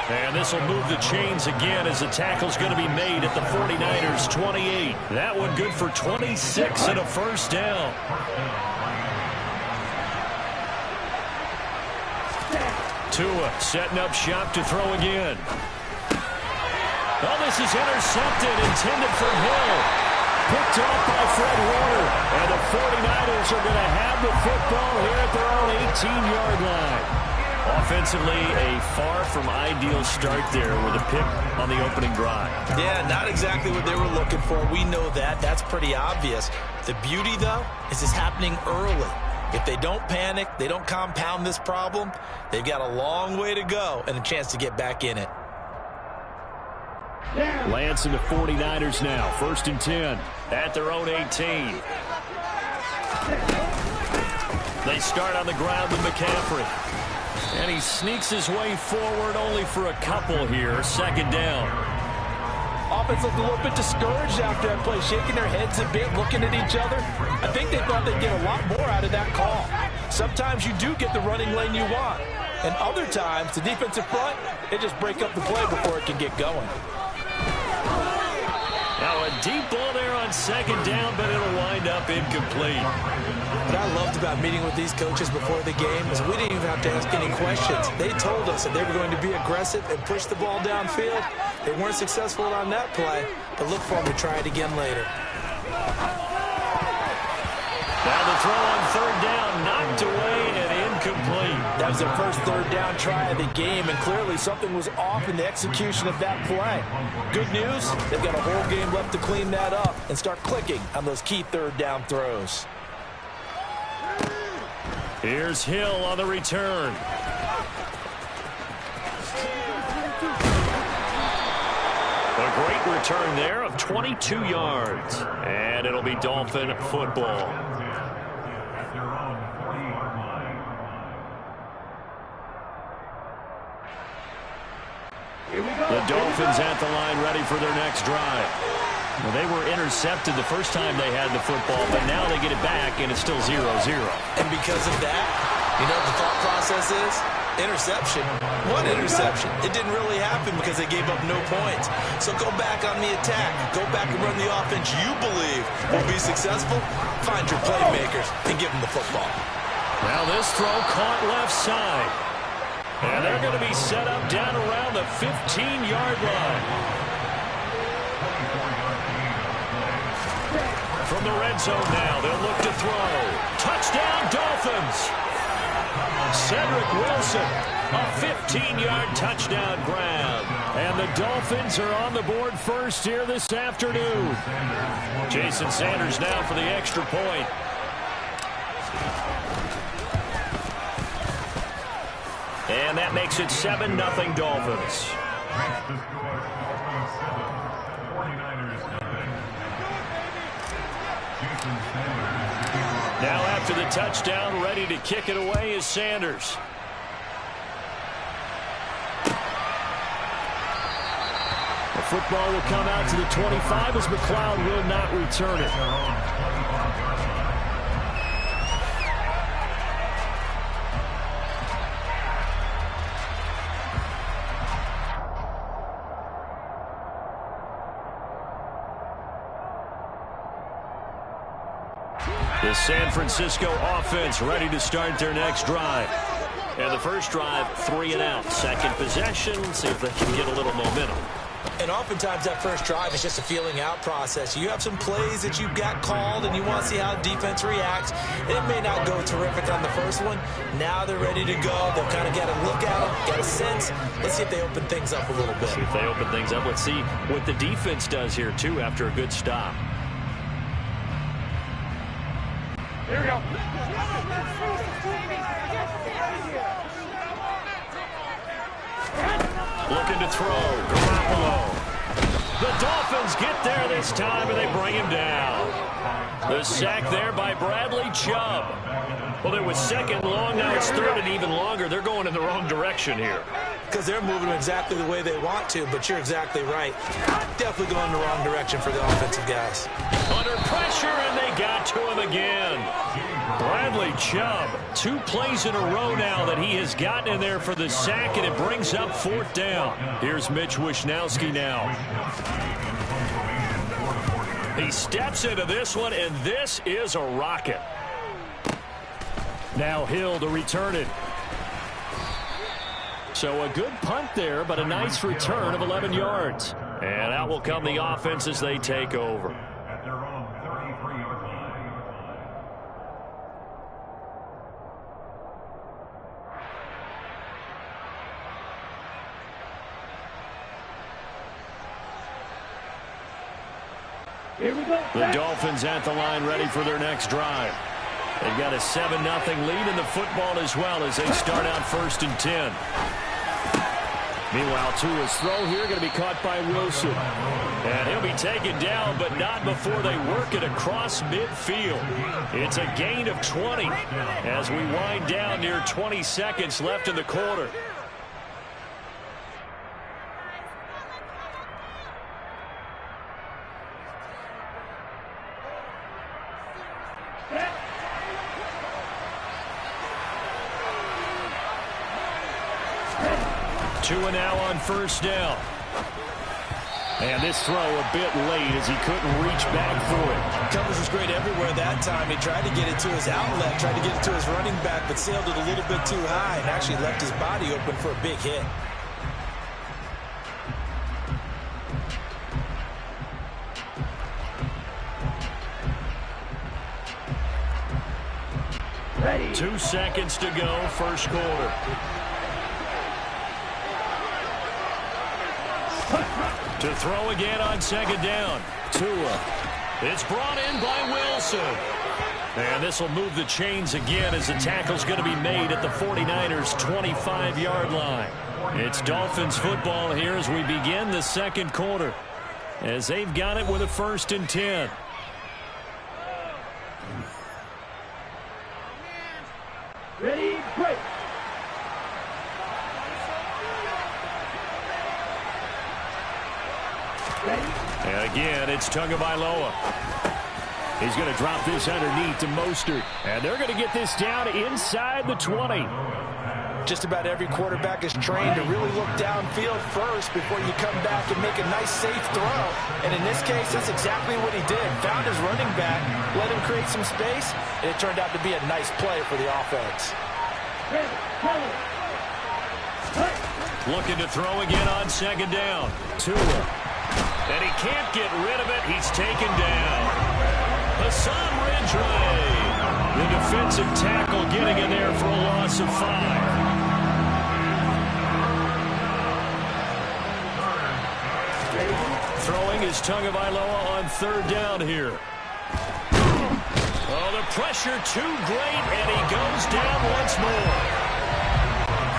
And this will move the chains again as the tackle's going to be made at the 49ers 28. That one good for 26 and a first down. Tua setting up shop to throw again. Oh, this is intercepted, intended for Hill. Picked off by Fred Warner. And the 49ers are going to have the football here at their own 18-yard line. Offensively, a far from ideal start there with a pick on the opening drive. Yeah, not exactly what they were looking for. We know that. That's pretty obvious. The beauty, though, is it's happening early. If they don't panic, they don't compound this problem, they've got a long way to go and a chance to get back in it. Lance and the 49ers now. 1st and 10 at their own 18. They start on the ground with McCaffrey. And he sneaks his way forward only for a couple here. 2nd down. Offense looked a little bit discouraged after that play, shaking their heads a bit, looking at each other. I think they thought they'd get a lot more out of that call. Sometimes you do get the running lane you want. And other times, the defensive front, they just break up the play before it can get going. Now a deep ball there on 2nd down, but it'll wind up incomplete. What I loved about meeting with these coaches before the game is we didn't even have to ask any questions. They told us that they were going to be aggressive and push the ball downfield. They weren't successful on that play, but look for them to try it again later. Now the throw on 3rd down, knocked away and incomplete. That was their first third down try of the game, and clearly something was off in the execution of that play. Good news, they've got a whole game left to clean that up and start clicking on those key third down throws. Here's Hill on the return. A great return there of 22 yards. And it'll be Dolphin football. The Dolphins at the line ready for their next drive. Well, they were intercepted the first time they had the football, but now they get it back, and it's still 0-0. And because of that, you know what the thought process is? Interception. One interception. It didn't really happen because they gave up no points. So go back on the attack. Go back and run the offense you believe will be successful. Find your playmakers and give them the football. Now this throw caught left side. And they're going to be set up down around the 15-yard line. From the red zone now, they'll look to throw. Touchdown, Dolphins! Cedric Wilson, a 15-yard touchdown grab. And the Dolphins are on the board first here this afternoon. Jason Sanders now for the extra point. And that makes it 7-0 Dolphins. Now after the touchdown, ready to kick it away is Sanders. The football will come out to the 25 as McLeod will not return it. The San Francisco offense ready to start their next drive. And the first drive, 3 and out. Second possession, see if they can get a little momentum. And oftentimes that first drive is just a feeling out process. You have some plays that you've got called and you want to see how the defense reacts. It may not go terrific on the first one. Now they're ready to go. They've kind of got to look at them, got a sense. Let's see if they open things up a little bit. See if they open things up. Let's see what the defense does here, too, after a good stop. Here we go. Looking to throw. Garoppolo. The Dolphins get there this time, and they bring him down. The sack there by Bradley Chubb. Well, it was second long. Now it's third and even longer. They're going in the wrong direction here. Because they're moving exactly the way they want to, but you're exactly right. Definitely going in the wrong direction for the offensive guys. Under pressure, and they got to him again. Bradley Chubb, 2 plays in a row now that he has gotten in there for the sack, and it brings up 4th down. Here's Mitch Wishnowsky now. He steps into this one, and this is a rocket. Now Hill to return it. So a good punt there, but a nice return of 11 yards. And out will come the offense as they take over. Here we go. The Dolphins at the line ready for their next drive. They've got a 7-0 lead in the football as well as they start out 1st and 10. Meanwhile, Tua's throw here going to be caught by Wilson. And he'll be taken down, but not before they work it across midfield. It's a gain of 20 as we wind down near 20 seconds left in the quarter. Tua now on 1st down. And this throw a bit late as he couldn't reach back for it. Coverage was great everywhere that time. He tried to get it to his outlet, tried to get it to his running back, but sailed it a little bit too high and actually left his body open for a big hit. 2 seconds to go, first quarter. To throw again on second down. Tua. It's brought in by Wilson. And this will move the chains again as the tackle's going to be made at the 49ers' 25-yard line. It's Dolphins football here as we begin the second quarter, as they've got it with a 1st and 10. Ready, break. And again, it's Tagovailoa. He's going to drop this underneath to Mostert. And they're going to get this down inside the 20. Just about every quarterback is trained to really look downfield first before you come back and make a nice, safe throw. And in this case, that's exactly what he did. Found his running back, let him create some space, and it turned out to be a nice play for the offense. Looking to throw again on second down. Tua. And he can't get rid of it. He's taken down. Hassan Ridgeway. The defensive tackle getting in there for a loss of 5. Throwing is Tagovailoa on third down here. Oh, the pressure too great, and he goes down once more.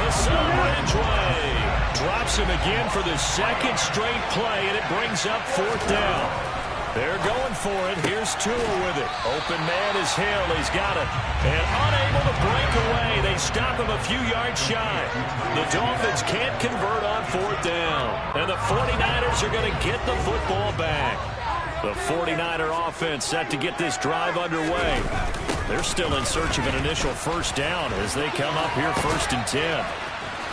Hassan Ridgeway drops him again for the second straight play, and it brings up 4th down. They're going for it. Here's Tua with it. Open man is Hill. He's got it. And unable to break away. They stop him a few yards shy. The Dolphins can't convert on 4th down. And the 49ers are going to get the football back. The 49er offense set to get this drive underway. They're still in search of an initial 1st down as they come up here 1st and 10.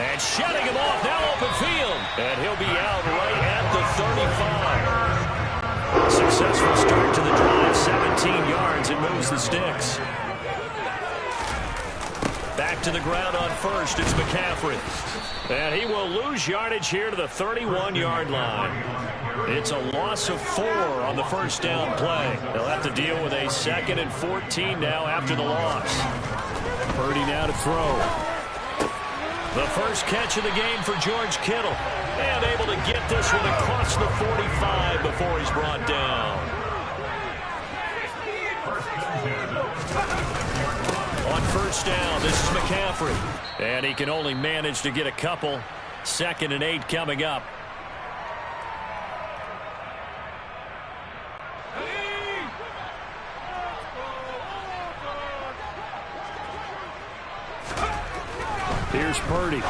And shutting him off, now open field. And he'll be out right at the 35. Successful start to the drive, 17 yards, and moves the sticks. Back to the ground on first, it's McCaffrey. And he will lose yardage here to the 31-yard line. It's a loss of 4 on the 1st down play. They'll have to deal with a 2nd and 14 now after the loss. Purdy now to throw. The first catch of the game for George Kittle. And able to get this one across the 45 before he's brought down. On 1st down, this is McCaffrey. And he can only manage to get a couple. 2nd and 8 coming up. Here's Purdy.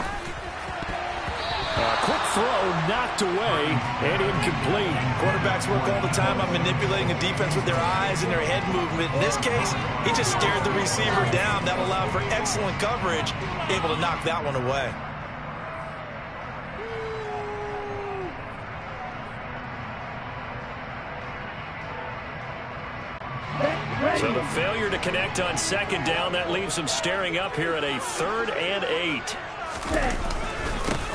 Quick throw, knocked away, and incomplete. Quarterbacks work all the time on manipulating a defense with their eyes and their head movement. In this case, he just stared the receiver down. That allowed for excellent coverage, able to knock that one away. So the failure to connect on 2nd down, that leaves him staring up here at a 3rd and 8.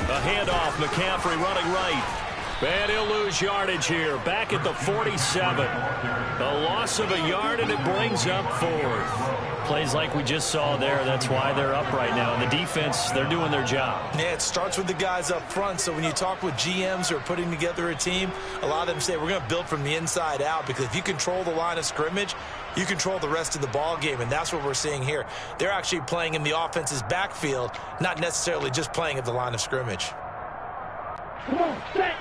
A handoff, McCaffrey running right. And he'll lose yardage here, back at the 47. A loss of a yard, and it brings up 4th. Plays like we just saw there, that's why they're up right now. And the defense, they're doing their job. Yeah, it starts with the guys up front. So when you talk with GMs who are putting together a team, a lot of them say we're going to build from the inside out, because if you control the line of scrimmage, you control the rest of the ball game, and that's what we're seeing here. They're actually playing in the offense's backfield, not necessarily just playing at the line of scrimmage. Come on, set.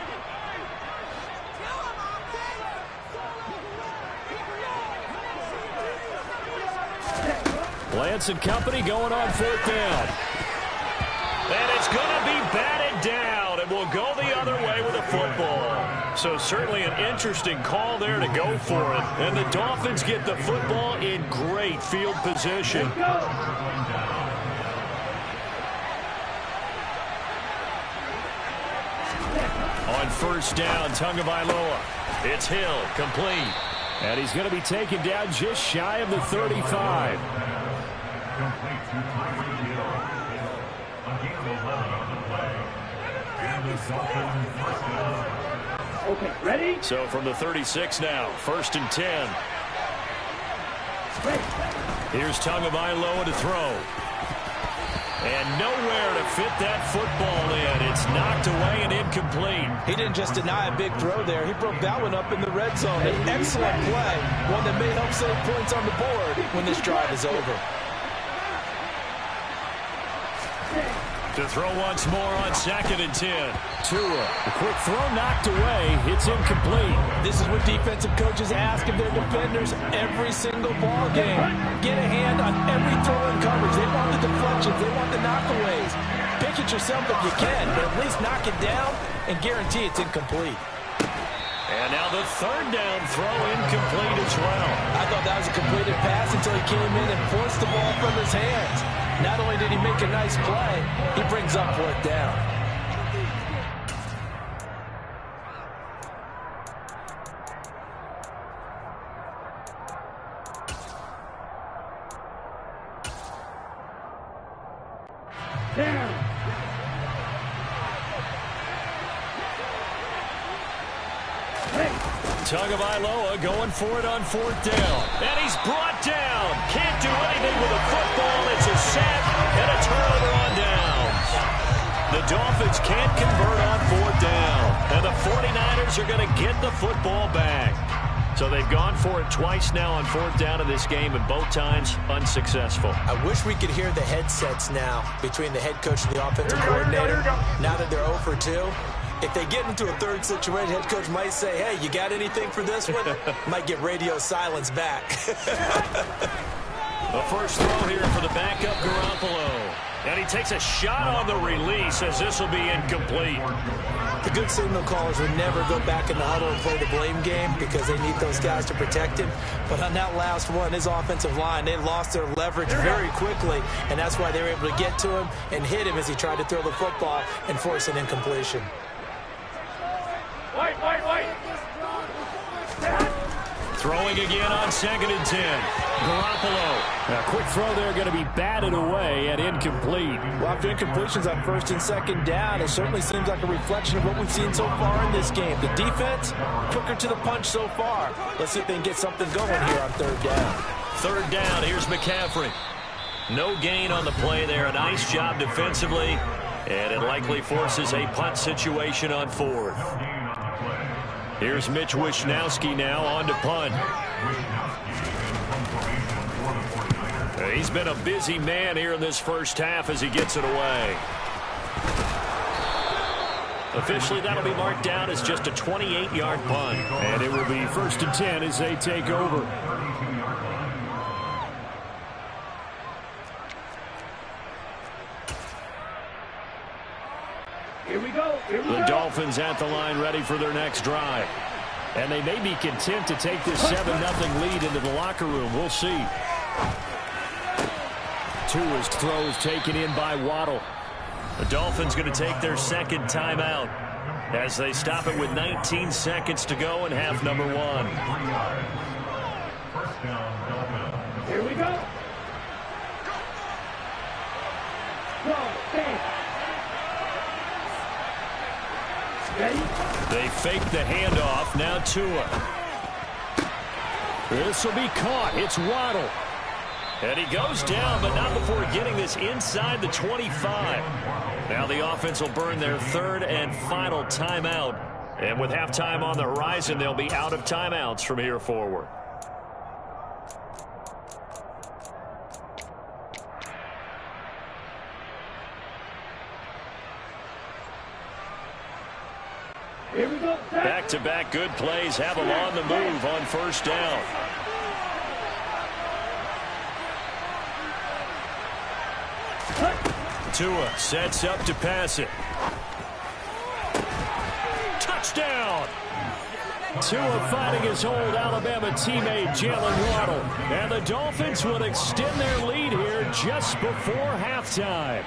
Lance and company going on 4th down. And it's going to be batted down, and will go the other way with the football. So certainly an interesting call there to go for it. And the Dolphins get the football in great field position. On 1st down, Tagovailoa. It's Hill, complete. And he's going to be taken down just shy of the 35. Okay, ready? So from the 36 now, 1st and 10. Ready. Here's Tagovailoa to throw. And nowhere to fit that football in. It's knocked away and incomplete. He didn't just deny a big throw there. He broke that one up in the red zone. An excellent play, one that may help save points on the board when this drive is over. To throw once more on 2nd and 10. Tua, the quick throw knocked away. It's incomplete. This is what defensive coaches ask of their defenders every single ball game. Get a hand on every throw in coverage. They want the deflections. They want the knockaways. Pick it yourself if you can, but at least knock it down and guarantee it's incomplete. And now the 3rd down throw incomplete as well. I thought that was a completed pass until he came in and forced the ball from his hands. Not only did he make a nice play, he brings up 4th down. Tagovailoa going for it on 4th down. And he's brought down. Can't do anything with a football. It's a sack and a turnover on downs. The Dolphins can't convert on 4th down. And the 49ers are going to get the football back. So they've gone for it twice now on 4th down in this game, and both times unsuccessful. I wish we could hear the headsets now between the head coach and the offensive coordinator. Now that they're 0 for 2. If they get into a 3rd situation, head coach might say, hey, you got anything for this one? Might get radio silence back. The first throw here for the backup Garoppolo. And he takes a shot on the release as this will be incomplete. The good signal callers would never go back in the huddle and play the blame game because they need those guys to protect him. But on that last one, his offensive line, they lost their leverage very quickly, and that's why they were able to get to him and hit him as he tried to throw the football and force an incompletion. Wait. Throwing again on 2nd and 10. Garoppolo. A quick throw there going to be batted away and incomplete. Well, after incompletions on 1st and 2nd down, it certainly seems like a reflection of what we've seen so far in this game. The defense, quicker to the punch so far. Let's see if they can get something going here on 3rd down. 3rd down, here's McCaffrey. No gain on the play there. A nice job defensively. And it likely forces a punt situation on 4th. Here's Mitch Wishnowski now on to punt. He's been a busy man here in this first half as he gets it away. Officially, that'll be marked down as just a 28-yard punt. And it will be 1st and 10 as they take over. Here we go. The Dolphins at the line ready for their next drive. And they may be content to take this 7-0 lead into the locker room. We'll see. Tua's throw is taken in by Waddle. The Dolphins going to take their 2nd timeout as they stop it with 19 seconds to go in half number 1. Here we go. They fake the handoff. Now Tua. This will be caught. It's Waddle. And he goes down, but not before getting this inside the 25. Now the offense will burn their 3rd and final timeout. And with halftime on the horizon, they'll be out of timeouts from here forward. Here we go. Back-to-back good plays have them on the move on 1st down. Tua sets up to pass it. Touchdown! Tua fighting his old Alabama teammate Jalen Waddle. And the Dolphins will extend their lead here just before halftime.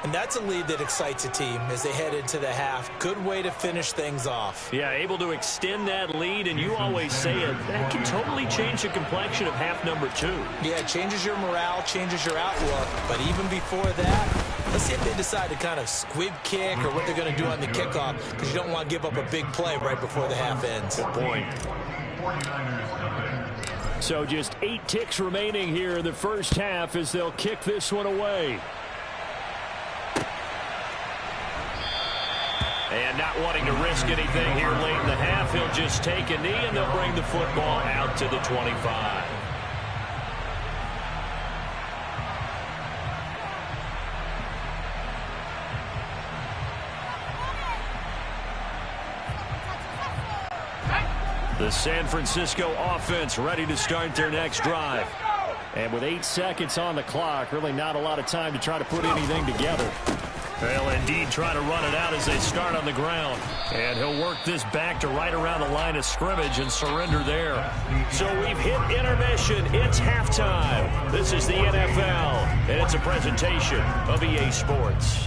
And that's a lead that excites a team as they head into the half. Good way to finish things off. Yeah, able to extend that lead, and you always say it, that can totally change the complexion of half number 2. Yeah, it changes your morale, changes your outlook. But even before that, let's see if they decide to kind of squib kick or what they're going to do on the kickoff, because you don't want to give up a big play right before the half ends. Good point. So just 8 ticks remaining here in the first half as they'll kick this one away. And not wanting to risk anything here late in the half, he'll just take a knee and they'll bring the football out to the 25. The San Francisco offense ready to start their next drive. And with 8 seconds on the clock, really not a lot of time to try to put anything together. They'll indeed try to run it out as they start on the ground. And he'll work this back to right around the line of scrimmage and surrender there. So we've hit intermission. It's halftime. This is the NFL, and it's a presentation of EA Sports.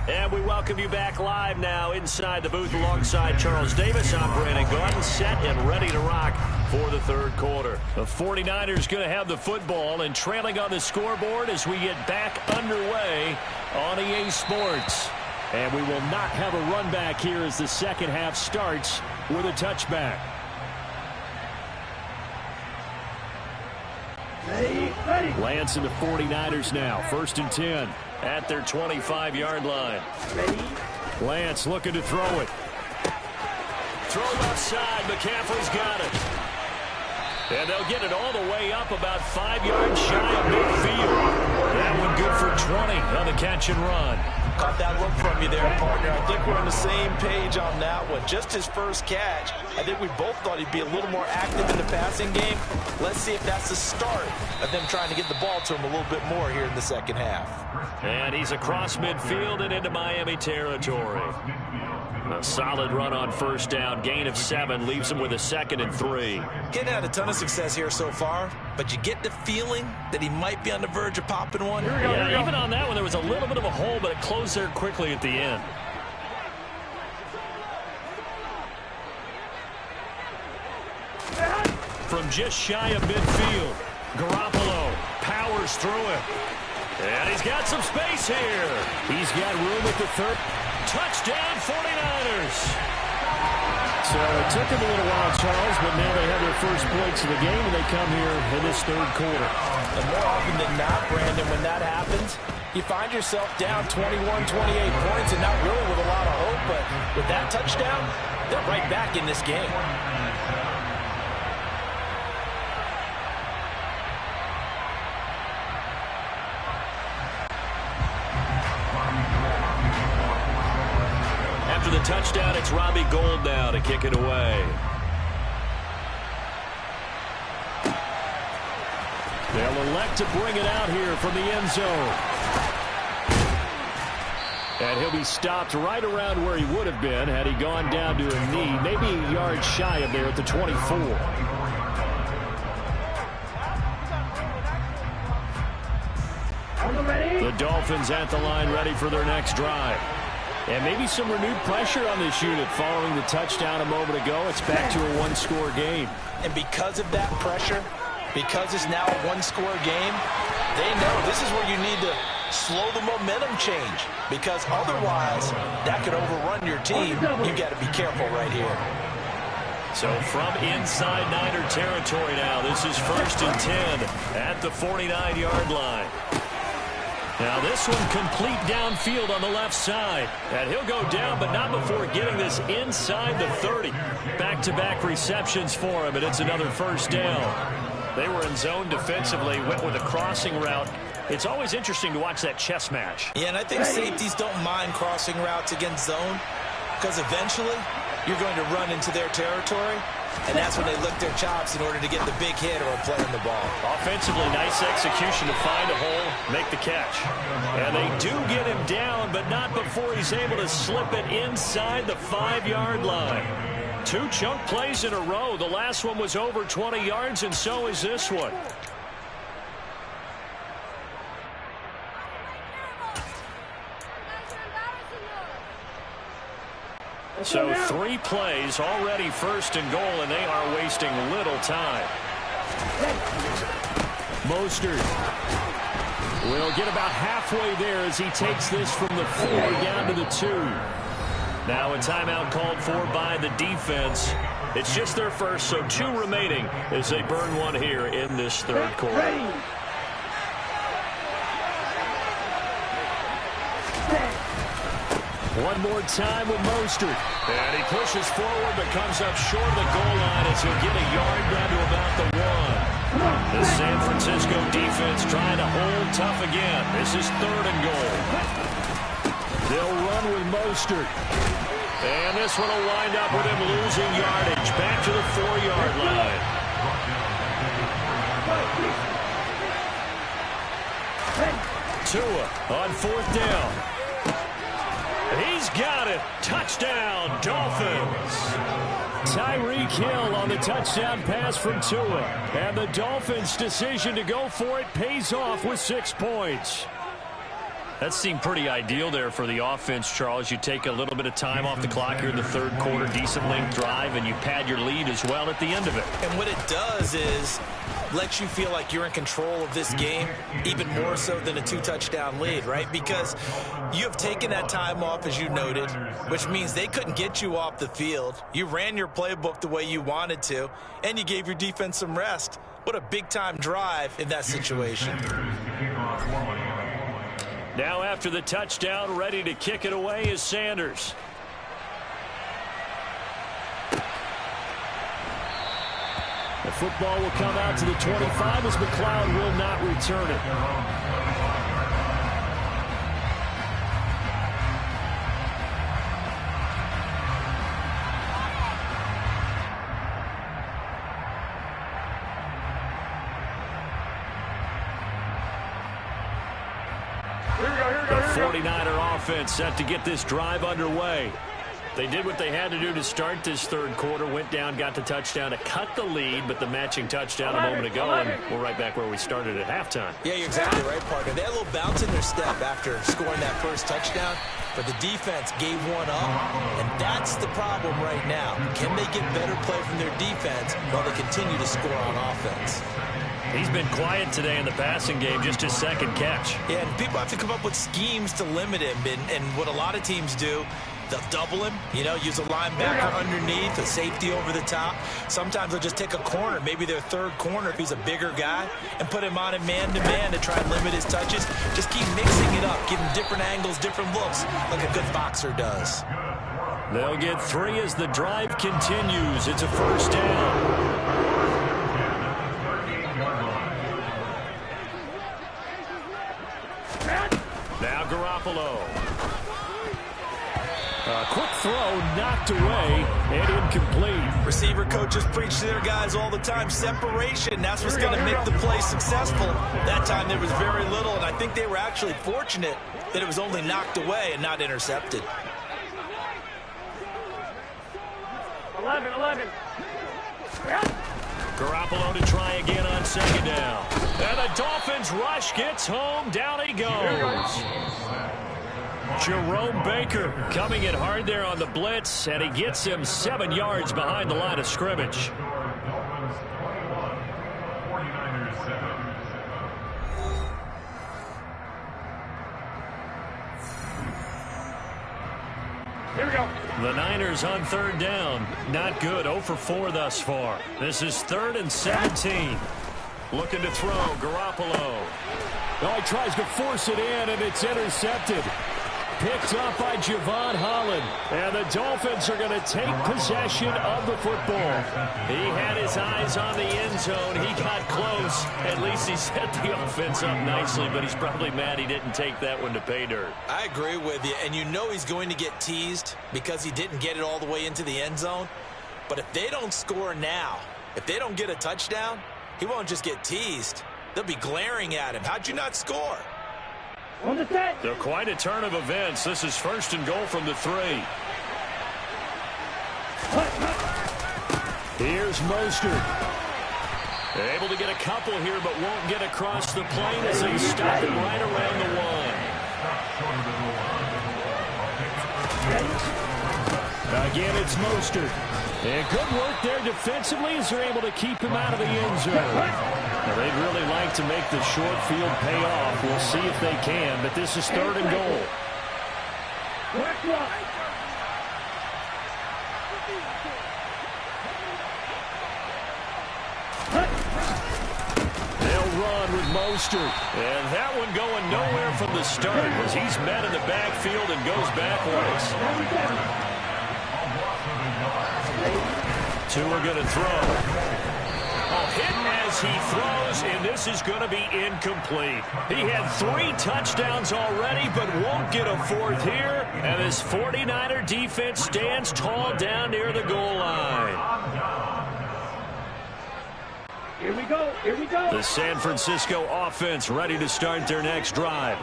And we welcome you back live now inside the booth alongside Charles Davis. I'm Brandon Gaudin, set and ready to rock for the third quarter. The 49ers going to have the football and trailing on the scoreboard as we get back underway on EA Sports. And we will not have a run back here as the second half starts with a touchback. Lance and the 49ers now. 1st and 10 at their 25-yard line. Lance looking to throw it. Throw left side. McCaffrey's got it. And they'll get it all the way up about 5 yards shy of midfield. That one good for 20 on the catch and run. Caught that look from you there, partner. I think we're on the same page on that one. Just his first catch. I think we both thought he'd be a little more active in the passing game. Let's see if that's the start of them trying to get the ball to him a little bit more here in the second half. And he's across midfield and into Miami territory. A solid run on first down. Gain of 7 leaves him with a 2nd and 3. Getting had a ton of success here so far, but you get the feeling that he might be on the verge of popping one. Yeah, even on that one, there was a little bit of a hole, but it closed there quickly at the end. From just shy of midfield, Garoppolo powers through it. And he's got some space here. He's got room at the 3rd. Touchdown, 49ers. So it took him a little while, Charles, but now they have their first points of the game, and they come here in this third quarter. And more often than not, Brandon, when that happens, you find yourself down 21, 28 points, and not really with a lot of hope, but with that touchdown, they're right back in this game. After the touchdown, it's Robbie Gould now to kick it away. They'll elect to bring it out here from the end zone. And he'll be stopped right around where he would have been had he gone down to a knee, maybe a yard shy of there at the 24. The Dolphins at the line ready for their next drive. And maybe some renewed pressure on this unit following the touchdown a moment ago. It's back to a one-score game. And because of that pressure, because it's now a one-score game, they know this is where you need to slow the momentum change. Because otherwise, that could overrun your team. You got to be careful right here. So from inside Niner territory now, this is 1st and 10 at the 49-yard line. Now this one complete downfield on the left side. And he'll go down, but not before getting this inside the 30. Back-to-back receptions for him, and it's another first down. They were in zone defensively, went with a crossing route. It's always interesting to watch that chess match. Yeah, and I think safeties don't mind crossing routes against zone, because eventually you're going to run into their territory. And that's when they lick their chops in order to get the big hit or a play on the ball. Offensively, nice execution to find a hole, make the catch. And they do get him down, but not before he's able to slip it inside the 5-yard line. 2 chunk plays in a row. The last one was over 20 yards, and so is this one. So 3 plays, already 1st and goal, and they are wasting little time. Mostert will get about halfway there as he takes this from the 4 down to the 2. Now a timeout called for by the defense. It's just their first, so 2 remaining as they burn one here in this third quarter. One more time with Mostert. And he pushes forward but comes up short of the goal line as he'll get a yard down to about the 1. The San Francisco defense trying to hold tough again. This is 3rd and goal. They'll run with Mostert. And this one will wind up with him losing yardage. Back to the 4-yard line. Tua on 4th down. He's got it. Touchdown, Dolphins. Tyreek Hill on the touchdown pass from Tua. And the Dolphins' decision to go for it pays off with 6 points. That seemed pretty ideal there for the offense, Charles. You take a little bit of time off the clock here in the third quarter, decent length drive, and you pad your lead as well at the end of it. And what it does is lets you feel like you're in control of this game, even more so than a 2-touchdown lead, right? Because you have taken that time off, as you noted, which means they couldn't get you off the field. You ran your playbook the way you wanted to, and you gave your defense some rest. What a big-time drive in that situation. Now after the touchdown, ready to kick it away is Sanders. The football will come out to the 25 as McLeod will not return it. The 49er offense set to get this drive underway. They did what they had to do to start this third quarter, went down, got the touchdown to cut the lead, but the matching touchdown a moment ago, and we're right back where we started at halftime. Yeah, you're exactly right, Parker. They had a little bounce in their step after scoring that first touchdown, but the defense gave one up, and that's the problem right now. Can they get better play from their defense while they continue to score on offense? He's been quiet today in the passing game, just his second catch. Yeah, and people have to come up with schemes to limit him, and what a lot of teams do, they'll double him, use a linebacker underneath, a safety over the top. Sometimes they'll just take a corner, maybe their third corner if he's a bigger guy, and put him on a man-to-man to try and limit his touches. Just keep mixing it up, give him different angles, different looks, like a good boxer does. They'll get 3 as the drive continues. It's a first down. Now Garoppolo. A quick throw knocked away and incomplete. Receiver coaches preach to their guys all the time. Separation, that's what's going to make the play successful. That time there was very little, and I think they were actually fortunate that it was only knocked away and not intercepted. 11. Garoppolo to try again on second down. And the Dolphins rush gets home. Down he goes. Jerome Baker coming in hard there on the blitz, and he gets him 7 yards behind the line of scrimmage. Here we go. The Niners on third down. Not good. 0 for 4 thus far. This is 3rd and 17. Looking to throw. Garoppolo. Oh, he tries to force it in, and it's intercepted. Picked up by Javon Holland. And the Dolphins are going to take possession of the football. He had his eyes on the end zone. He got close. At least he set the offense up nicely, but he's probably mad he didn't take that one to pay dirt. I agree with you, and you know he's going to get teased because he didn't get it all the way into the end zone. But if they don't score now, if they don't get a touchdown, he won't just get teased. They'll be glaring at him. How'd you not score? So quite a turn of events. This is 1st and goal from the 3. Here's Mostert. Able to get a couple here, but won't get across the plane as they stop him right around the 1. Again, it's Mostert. And good work there defensively as they're able to keep him out of the end zone. Now, they'd really like to make the short field pay off. We'll see if they can, but this is 3rd and goal. They'll run with Mostert. And that one going nowhere from the start as he's met in the backfield and goes backwards. Two are going to throw. Hit as he throws, and this is going to be incomplete. He had 3 touchdowns already, but won't get a 4th here. And this 49er defense stands tall down near the goal line. Here we go. Here we go. The San Francisco offense ready to start their next drive.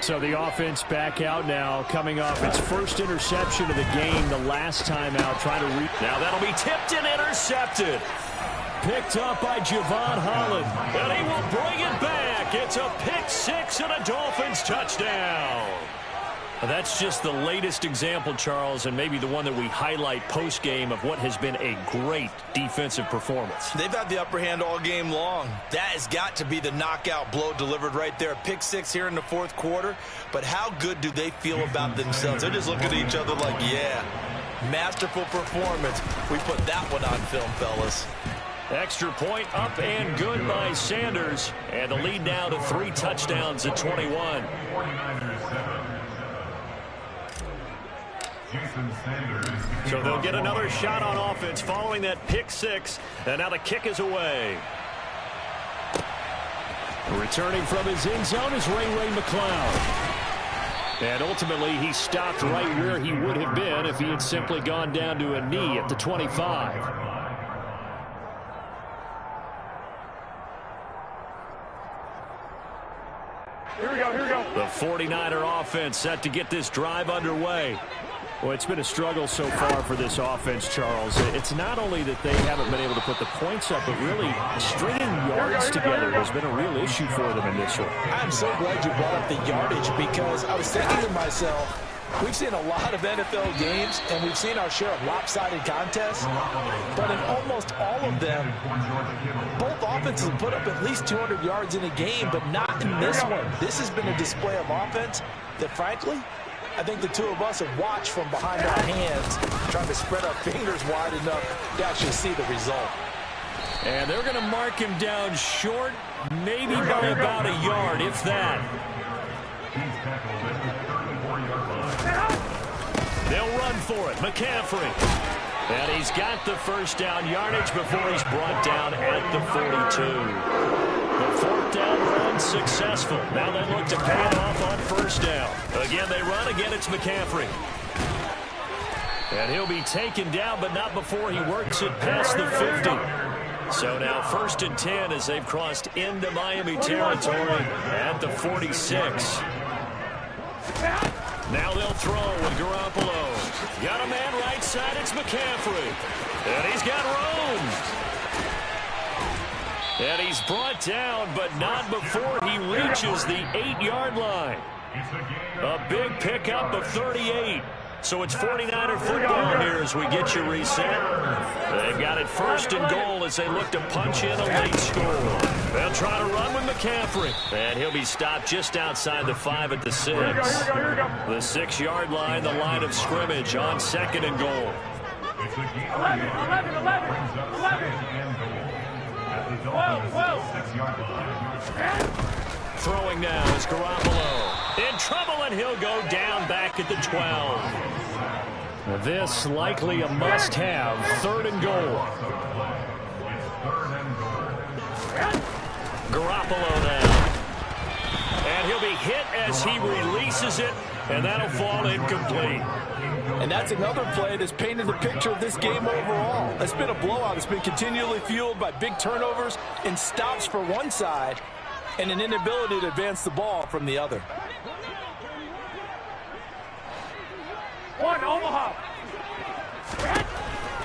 So the offense back out now, coming off its first interception of the game the last time out, trying to reach. Now that'll be tipped and intercepted. Picked up by Javon Holland. And he will bring it back. It's a pick 6 and a Dolphins touchdown. That's just the latest example, Charles, and maybe the one that we highlight post-game of what has been a great defensive performance. They've had the upper hand all game long. That has got to be the knockout blow delivered right there. Pick 6 here in the 4th quarter. But how good do they feel about themselves? They're just looking at each other like, yeah, masterful performance. We put that one on film, fellas. Extra point up and good by Sanders. And the lead now to 3 touchdowns at 21. So they'll get another shot on offense following that pick 6. And now the kick is away. Returning from his end zone is Ray McCloud. And ultimately, he stopped right where he would have been if he had simply gone down to a knee at the 25. Here we go. Here we go. The 49er offense set to get this drive underway. Well, it's been a struggle so far for this offense, Charles. It's not only that they haven't been able to put the points up, but really stringing yards together has been a real issue for them in this one. I'm so glad you brought up the yardage because I was thinking to myself, we've seen a lot of NFL games, and we've seen our share of lopsided contests, but in almost all of them, both offenses have put up at least 200 yards in a game, but not in this one. This has been a display of offense that, frankly, I think the two of us have watched from behind our hands, trying to spread our fingers wide enough to actually see the result. And they're going to mark him down short, maybe by about a yard, if that. They'll run for it. McCaffrey. And he's got the first down yardage before he's brought down at the 42. The 4th down run successful. Now they look to pay it off on first down. Again, they run. Again, it's McCaffrey. And he'll be taken down, but not before he works it past the 50. So now 1st and 10 as they've crossed into Miami territory at the 46. Now they'll throw with Garoppolo. Got a man right side. It's McCaffrey. And he's got room. And he's brought down, but not before he reaches the 8-yard line. A big pickup of 38. So it's 49er football here as we get you reset. They've got it 1st and goal as they look to punch in a late score. They'll try to run with McCaffrey. And he'll be stopped just outside the 5 at the 6. Here we go. The 6-yard line, the line of scrimmage on 2nd and goal. 11. Throwing now is Garoppolo. In trouble, and he'll go down back at the 12. This likely a must-have. 3rd and goal. Garoppolo now. And he'll be hit as he releases it, and that'll fall incomplete. And that's another play that's painted the picture of this game overall. It's been a blowout. It's been continually fueled by big turnovers and stops for one side and an inability to advance the ball from the other. One, Omaha.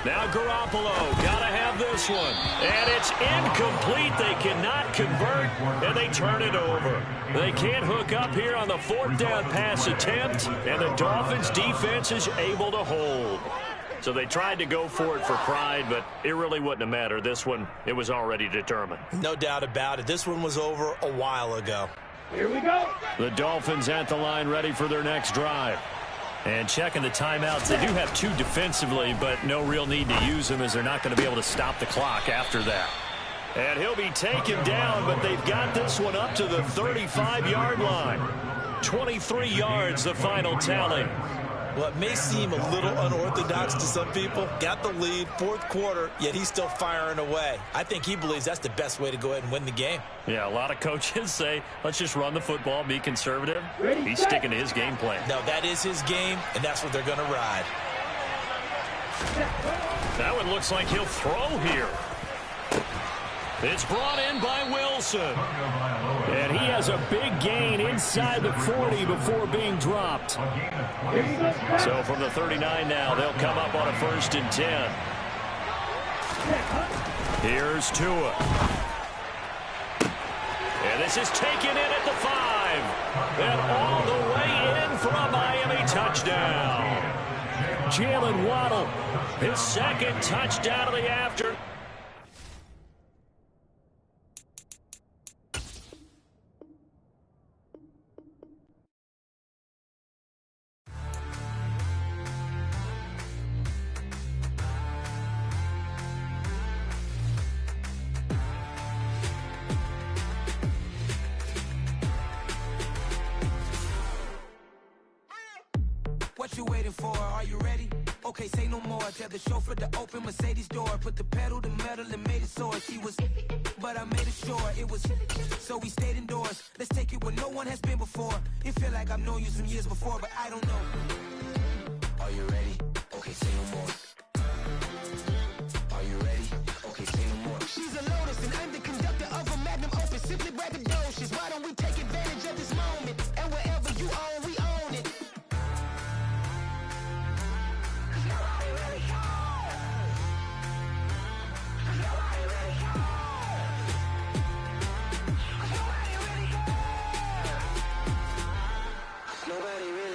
Now Garoppolo, gotta have this one. And it's incomplete. They cannot convert, and they turn it over. They can't hook up here on the 4th down pass attempt, and the Dolphins defense is able to hold. So they tried to go for it for pride, but it really wouldn't have mattered. This one, it was already determined. No doubt about it. This one was over a while ago. Here we go. The Dolphins at the line ready for their next drive. And checking the timeouts, they do have 2 defensively, but no real need to use them as they're not going to be able to stop the clock after that. And he'll be taken down, but they've got this one up to the 35-yard line. 23 yards, the final tally. Well, it may seem a little unorthodox to some people. Got the lead, 4th quarter, yet he's still firing away. I think he believes that's the best way to go ahead and win the game. Yeah, a lot of coaches say, let's just run the football, be conservative. He's sticking to his game plan. No, that is his game, and that's what they're going to ride. That one looks like he'll throw here. It's brought in by Wilson. And he has a big gain inside the 40 before being dropped. So from the 39 now, they'll come up on a 1st and 10. Here's Tua. And this is taken in at the 5. And all the way in for a Miami touchdown. Jalen Waddle, his 2nd touchdown of the afternoon. What you waiting for? Are you ready? Okay, say no more. Tell the chauffeur to open Mercedes door. Put the pedal to metal and made it soar. She was, but I made it sure it was. So we stayed indoors. Let's take it where no one has been before. It feel like I've known you some years before, but I don't know. Are you ready? Okay, say no more. Are you ready? Okay, say no more. She's a Lotus and I'm the conductor of a Magnum Opus. Simply braggadocious. Why don't we take advantage of this moment? And wherever you own, we own it.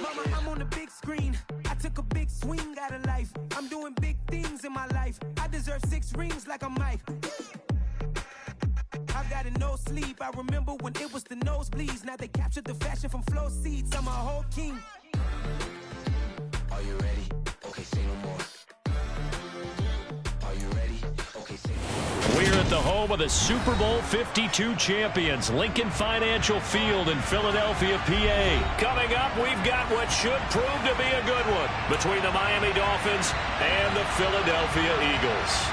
Mama, I'm on the big screen. I took a big swing out of life. I'm doing big things in my life. I deserve 6 rings like I'm Mike. I've got no sleep. I remember when it was the nosebleeds. Now they captured the fashion from flow seats. I'm a whole king. Are you ready? Okay, say no more. Are you ready? Okay, say no more. We're at the home of the Super Bowl 52 champions, Lincoln Financial Field in Philadelphia, PA. Coming up, we've got what should prove to be a good one between the Miami Dolphins and the Philadelphia Eagles.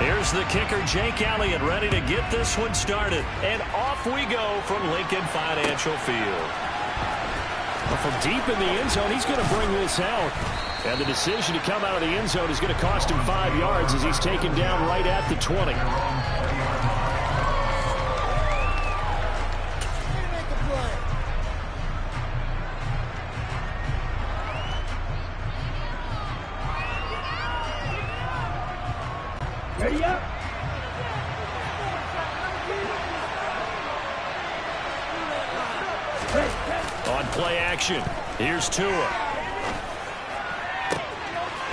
Here's the kicker, Jake Elliott, ready to get this one started. And off we go from Lincoln Financial Field. Well, from deep in the end zone, he's going to bring this out. And the decision to come out of the end zone is going to cost him 5 yards as he's taken down right at the 20. Ready up. On play action, here's Tua.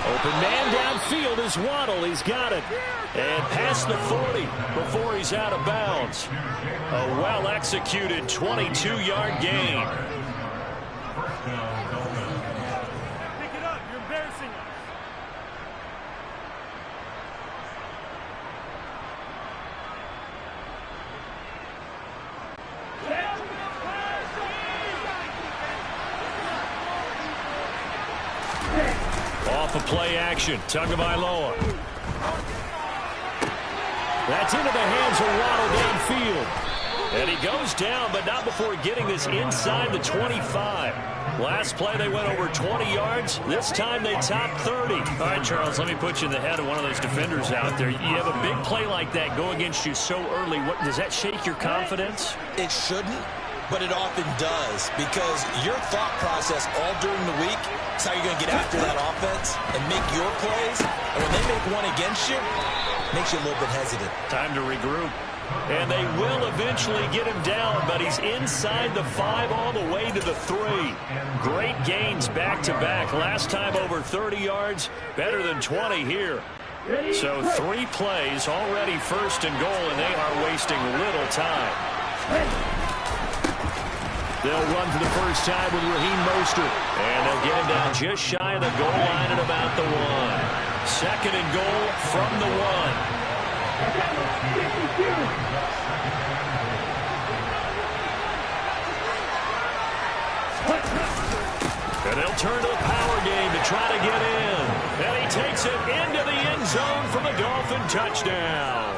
Open man downfield is Waddle. He's got it. And past the 40 before he's out of bounds. A well-executed 22-yard gain. Pick it up. You're embarrassing us. Off of play action, Tagovailoa. That's into the hands of Waddle downfield. And he goes down, but not before getting this inside the 25. Last play, they went over 20 yards. This time, they topped 30. All right, Charles, let me put you in the head of one of those defenders out there. You have a big play like that go against you so early. What, does that shake your confidence? It shouldn't, but it often does, because your thought process all during the week is how you're going to get after that offense and make your plays. And when they make one against you, it makes you a little bit hesitant. Time to regroup. And they will eventually get him down, but he's inside the 5 all the way to the 3. Great gains back-to-back. Last time over 30 yards, better than 20 here. So 3 plays, already first and goal, and they are wasting little time. They'll run for the first time with Raheem Mostert. And they'll get him down just shy of the goal line at about the 1. Second and goal from the 1. And they'll turn to the power game to try to get in. And he takes it into the end zone from a Dolphin touchdown.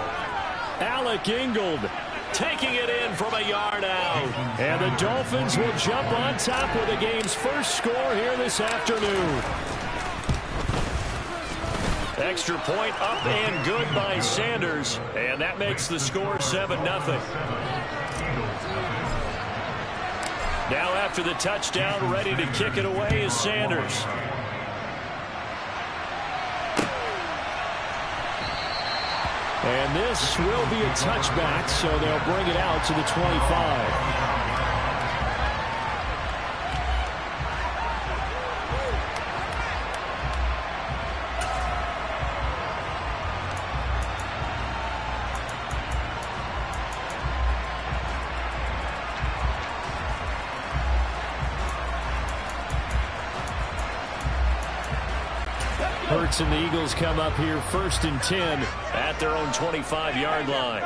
Alec Ingold taking it in from a yard out. And the Dolphins will jump on top with the game's first score here this afternoon. Extra point up and good by Sanders. And that makes the score 7-0. Now after the touchdown, ready to kick it away is Sanders. And this will be a touchback, so they'll bring it out to the 25. Hurts and the Eagles come up here 1st and 10 at their own 25-yard line.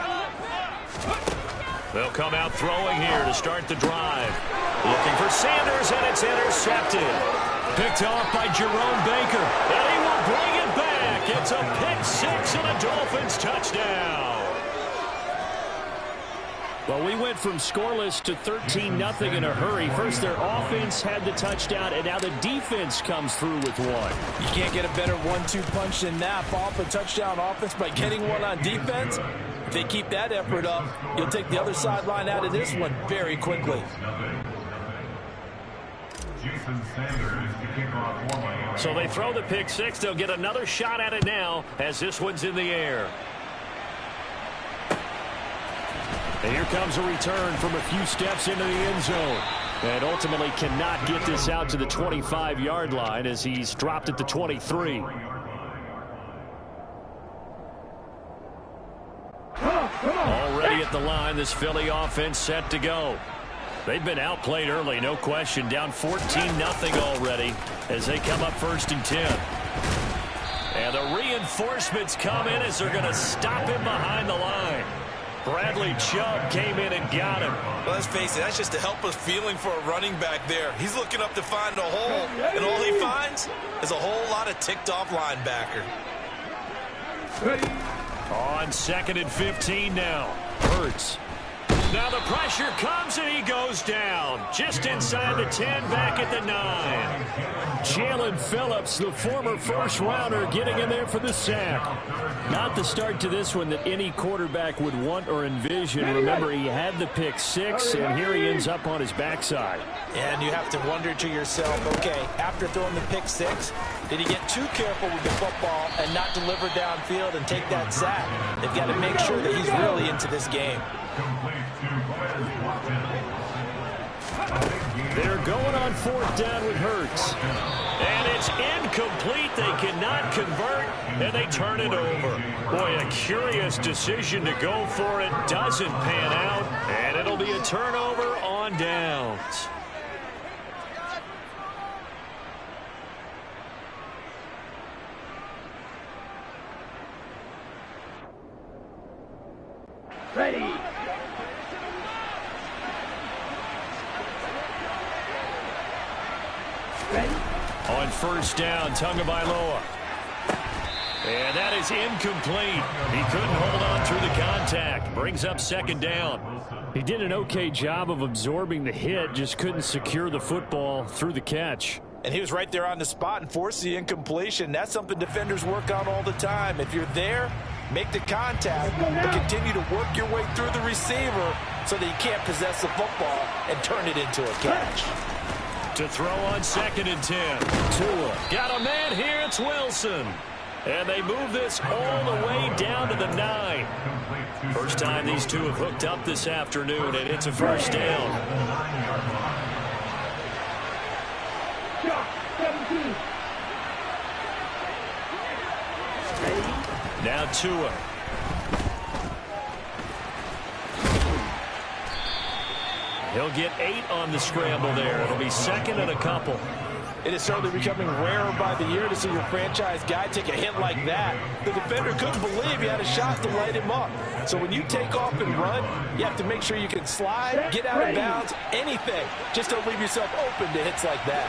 They'll come out throwing here to start the drive. Looking for Sanders, and it's intercepted. Picked off by Jerome Baker, and he will bring it back. It's a pick 6 and a Dolphins touchdown. Well, we went from scoreless to 13-0 in a hurry. First, their offense had the touchdown, and now the defense comes through with one. You can't get a better 1-2 punch than that. Fall off a touchdown offense by getting one on defense. If they keep that effort up, you'll take the other sideline out of this one very quickly. So they throw the pick 6. They'll get another shot at it now as this one's in the air. And here comes a return from a few steps into the end zone. And ultimately cannot get this out to the 25-yard line as he's dropped at the 23. Already at the line, this Philly offense set to go. They've been outplayed early, no question. Down 14-0 already as they come up 1st and 10. And the reinforcements come in as they're going to stop him behind the line. Bradley Chubb came in and got him. Well, let's face it, that's just a helpless feeling for a running back there. He's looking up to find a hole, and all he finds is a whole lot of ticked-off linebacker. On 2nd and 15 now. Hurts. Now the pressure comes, and he goes down. Just inside the 10, back at the 9. Jalen Phillips, the former first-rounder, getting in there for the sack. Not the start to this one that any quarterback would want or envision. Remember, he had the pick 6, and here he ends up on his backside. And you have to wonder to yourself, okay, after throwing the pick 6, did he get too careful with the football and not deliver downfield and take that sack? They've got to make sure that he's really into this game. They're going on 4th down with Hurts. And it's incomplete. They cannot convert, and they turn it over. Boy, a curious decision to go for it. Doesn't pan out, and it'll be a turnover on downs. Ready. On 1st down, Tagovailoa. And that is incomplete. He couldn't hold on through the contact. Brings up 2nd down. He did an okay job of absorbing the hit, just couldn't secure the football through the catch. And he was right there on the spot and forced the incompletion. That's something defenders work on all the time. If you're there, make the contact, but continue to work your way through the receiver so that you can't possess the football and turn it into a catch. To throw on 2nd and 10. Tua. Got a man here. It's Wilson. And they move this all the way down to the 9. First time these two have hooked up this afternoon, and it's a first down. Now Tua. He'll get 8 on the scramble there. It'll be second and a couple. It is certainly becoming rarer by the year to see your franchise guy take a hit like that. The defender couldn't believe he had a shot to light him up. So when you take off and run, you have to make sure you can slide, get out of bounds, anything. Just don't leave yourself open to hits like that.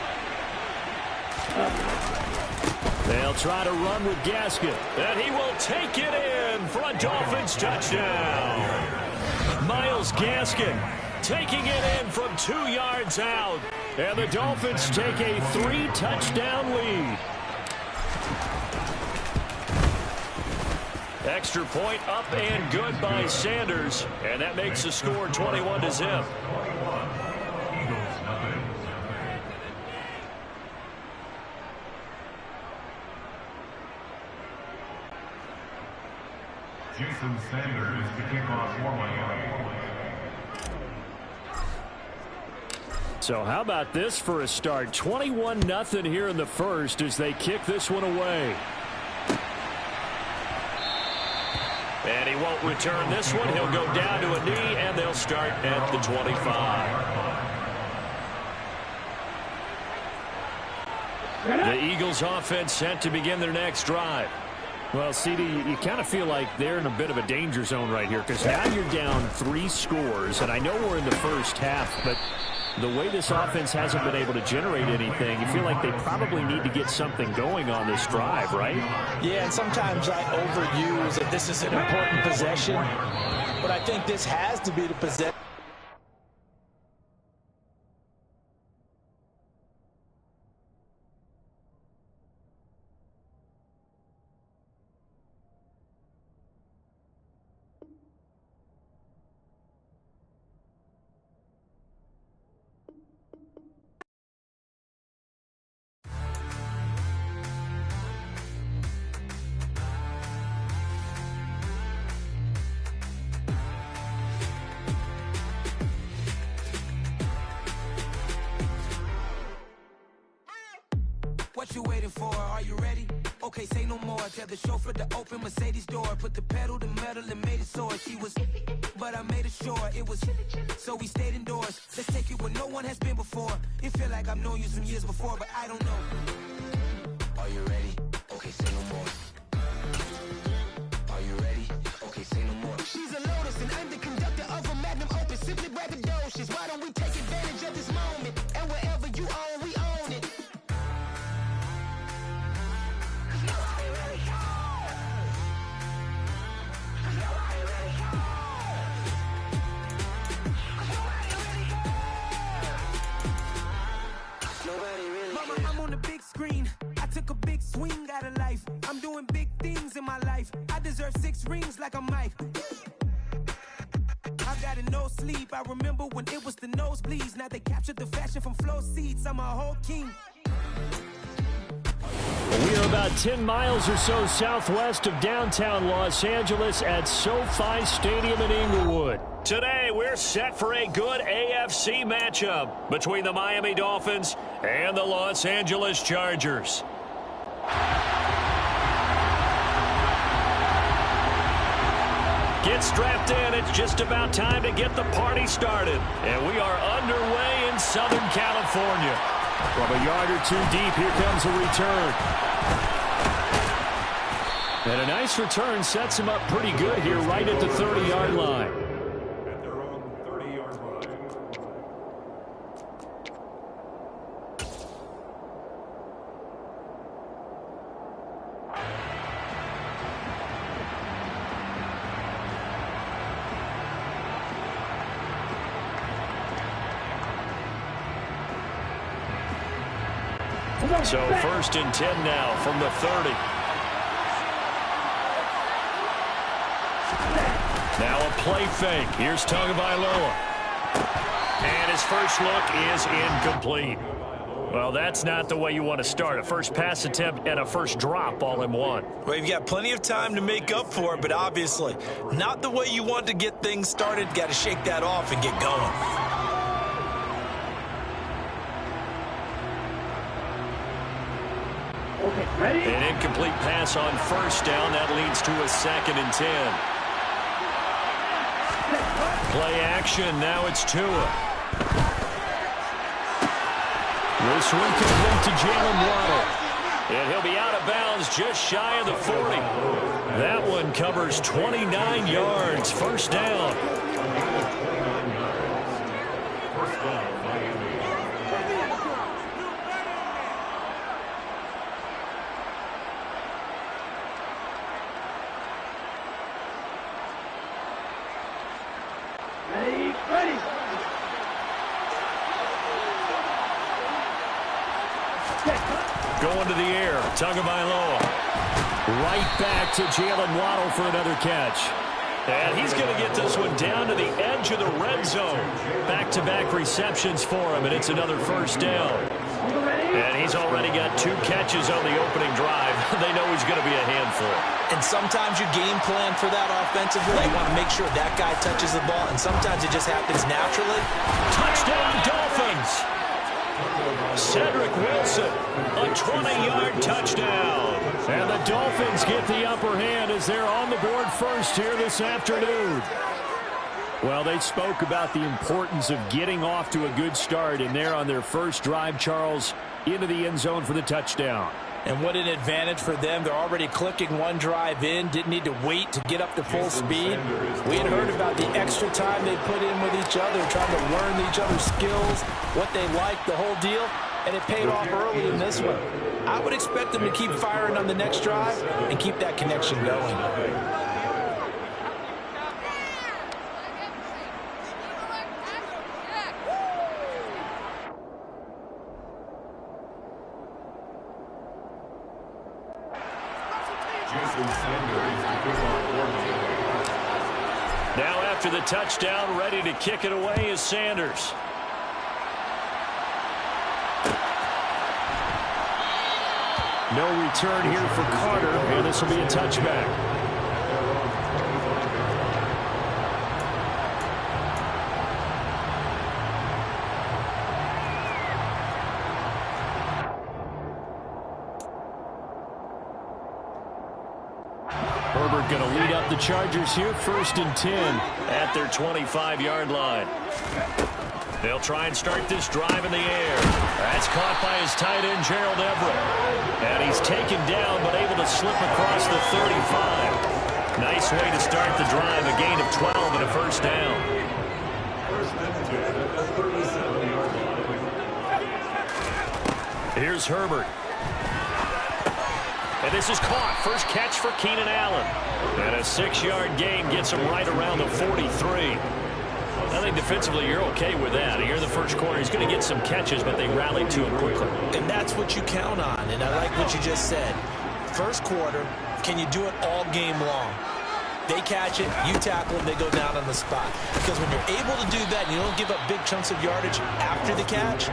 They'll try to run with Gaskin. And he will take it in for a Dolphins touchdown. Myles Gaskin taking it in from 2 yards out. And the Dolphins take a 3-touchdown lead. Extra point up and good by Sanders. And that makes the score 21-0. Jason Sanders to kick off for Miami. So how about this for a start? 21-0 here in the first as they kick this one away. And he won't return this one. He'll go down to a knee, and they'll start at the 25. The Eagles offense set to begin their next drive. Well, CD, you kind of feel like they're in a bit of a danger zone right here because now you're down 3 scores, and I know we're in the first half, but the way this offense hasn't been able to generate anything, you feel like they probably need to get something going on this drive, right? Yeah, and sometimes I overuse that this is an important possession, but I think this has to be the possession. What you waiting for? Are you ready? Okay, say no more. Tell the chauffeur to open Mercedes door. Put the pedal to metal and made it soar. She was, but I made it sure it was. So we stayed indoors. Let's take it where no one has been before. It feel like I've known you some years before, but I don't know. Are you ready? Okay, say no more. Are you ready? Okay, say no more. She's a Lotus and I'm the conductor of a Magnum Opus. Simply braggadocious. Why don't we take advantage of this moment? And wherever you own, we own it. I'm on the big screen. I took a big swing out of life. I'm doing big things in my life. I deserve 6 rings like I'm Mike. I got it no sleep. I remember when it was the nosebleeds. Now they captured the fashion from flow seats. I'm a whole king. We are about 10 miles or so southwest of downtown Los Angeles at SoFi Stadium in Inglewood. Today, we're set for a good AFC matchup between the Miami Dolphins and the Los Angeles Chargers. Get strapped in. It's just about time to get the party started. And we are underway in Southern California. From a yard or 2 deep, here comes a return. And a nice return sets him up pretty good here right at the 30-yard line. At their own 30-yard line. So 1st and 10 now from the 30. Now a play fake. Here's Tagovailoa. And his first look is incomplete. Well, that's not the way you want to start. A first pass attempt and a first drop all in one. Well, you've got plenty of time to make up for it, but obviously not the way you want to get things started. Got to shake that off and get going. An incomplete pass on first down. That leads to a 2nd and 10. Play action. Now it's Tua. This one complete to Jalen Waddle. And he'll be out of bounds just shy of the 40. That one covers 29 yards. First down. Going to the air. Tagovailoa. Right back to Jalen Waddle for another catch. And he's going to get this one down to the edge of the red zone. Back-to-back receptions for him, and it's another first down. And he's already got 2 catches on the opening drive. They know he's going to be a handful. And sometimes you game plan for that offensively. You want to make sure that guy touches the ball, and sometimes it just happens naturally. Touchdown, Dolphins! Cedric Wilson, a 20-yard touchdown. And the Dolphins get the upper hand as they're on the board first here this afternoon. Well, they spoke about the importance of getting off to a good start, and they're on their first drive, Charles, into the end zone for the touchdown. And what an advantage for them. They're already clicking one drive in, didn't need to wait to get up to full speed. We had heard about the extra time they put in with each other, trying to learn each other's skills, what they like, the whole deal, and it paid off early in this one. I would expect them to keep firing on the next drive and keep that connection going. Now after the touchdown, ready to kick it away is Sanders. No return here for Carter, and this will be a touchback. Herbert going to lead up the Chargers here, 1st and 10 at their 25-yard line. They'll try and start this drive in the air. That's caught by his tight end, Gerald Everett. And he's taken down, but able to slip across the 35. Nice way to start the drive, a gain of 12 and a first down. Here's Herbert. And this is caught. First catch for Keenan Allen. And a 6-yard gain gets him right around the 43. I think defensively you're okay with that. Here in the first quarter, he's going to get some catches, but they rallied to him quickly. And that's what you count on, and I like what you just said. First quarter, can you do it all game long? They catch it, you tackle them, they go down on the spot. Because when you're able to do that and you don't give up big chunks of yardage after the catch,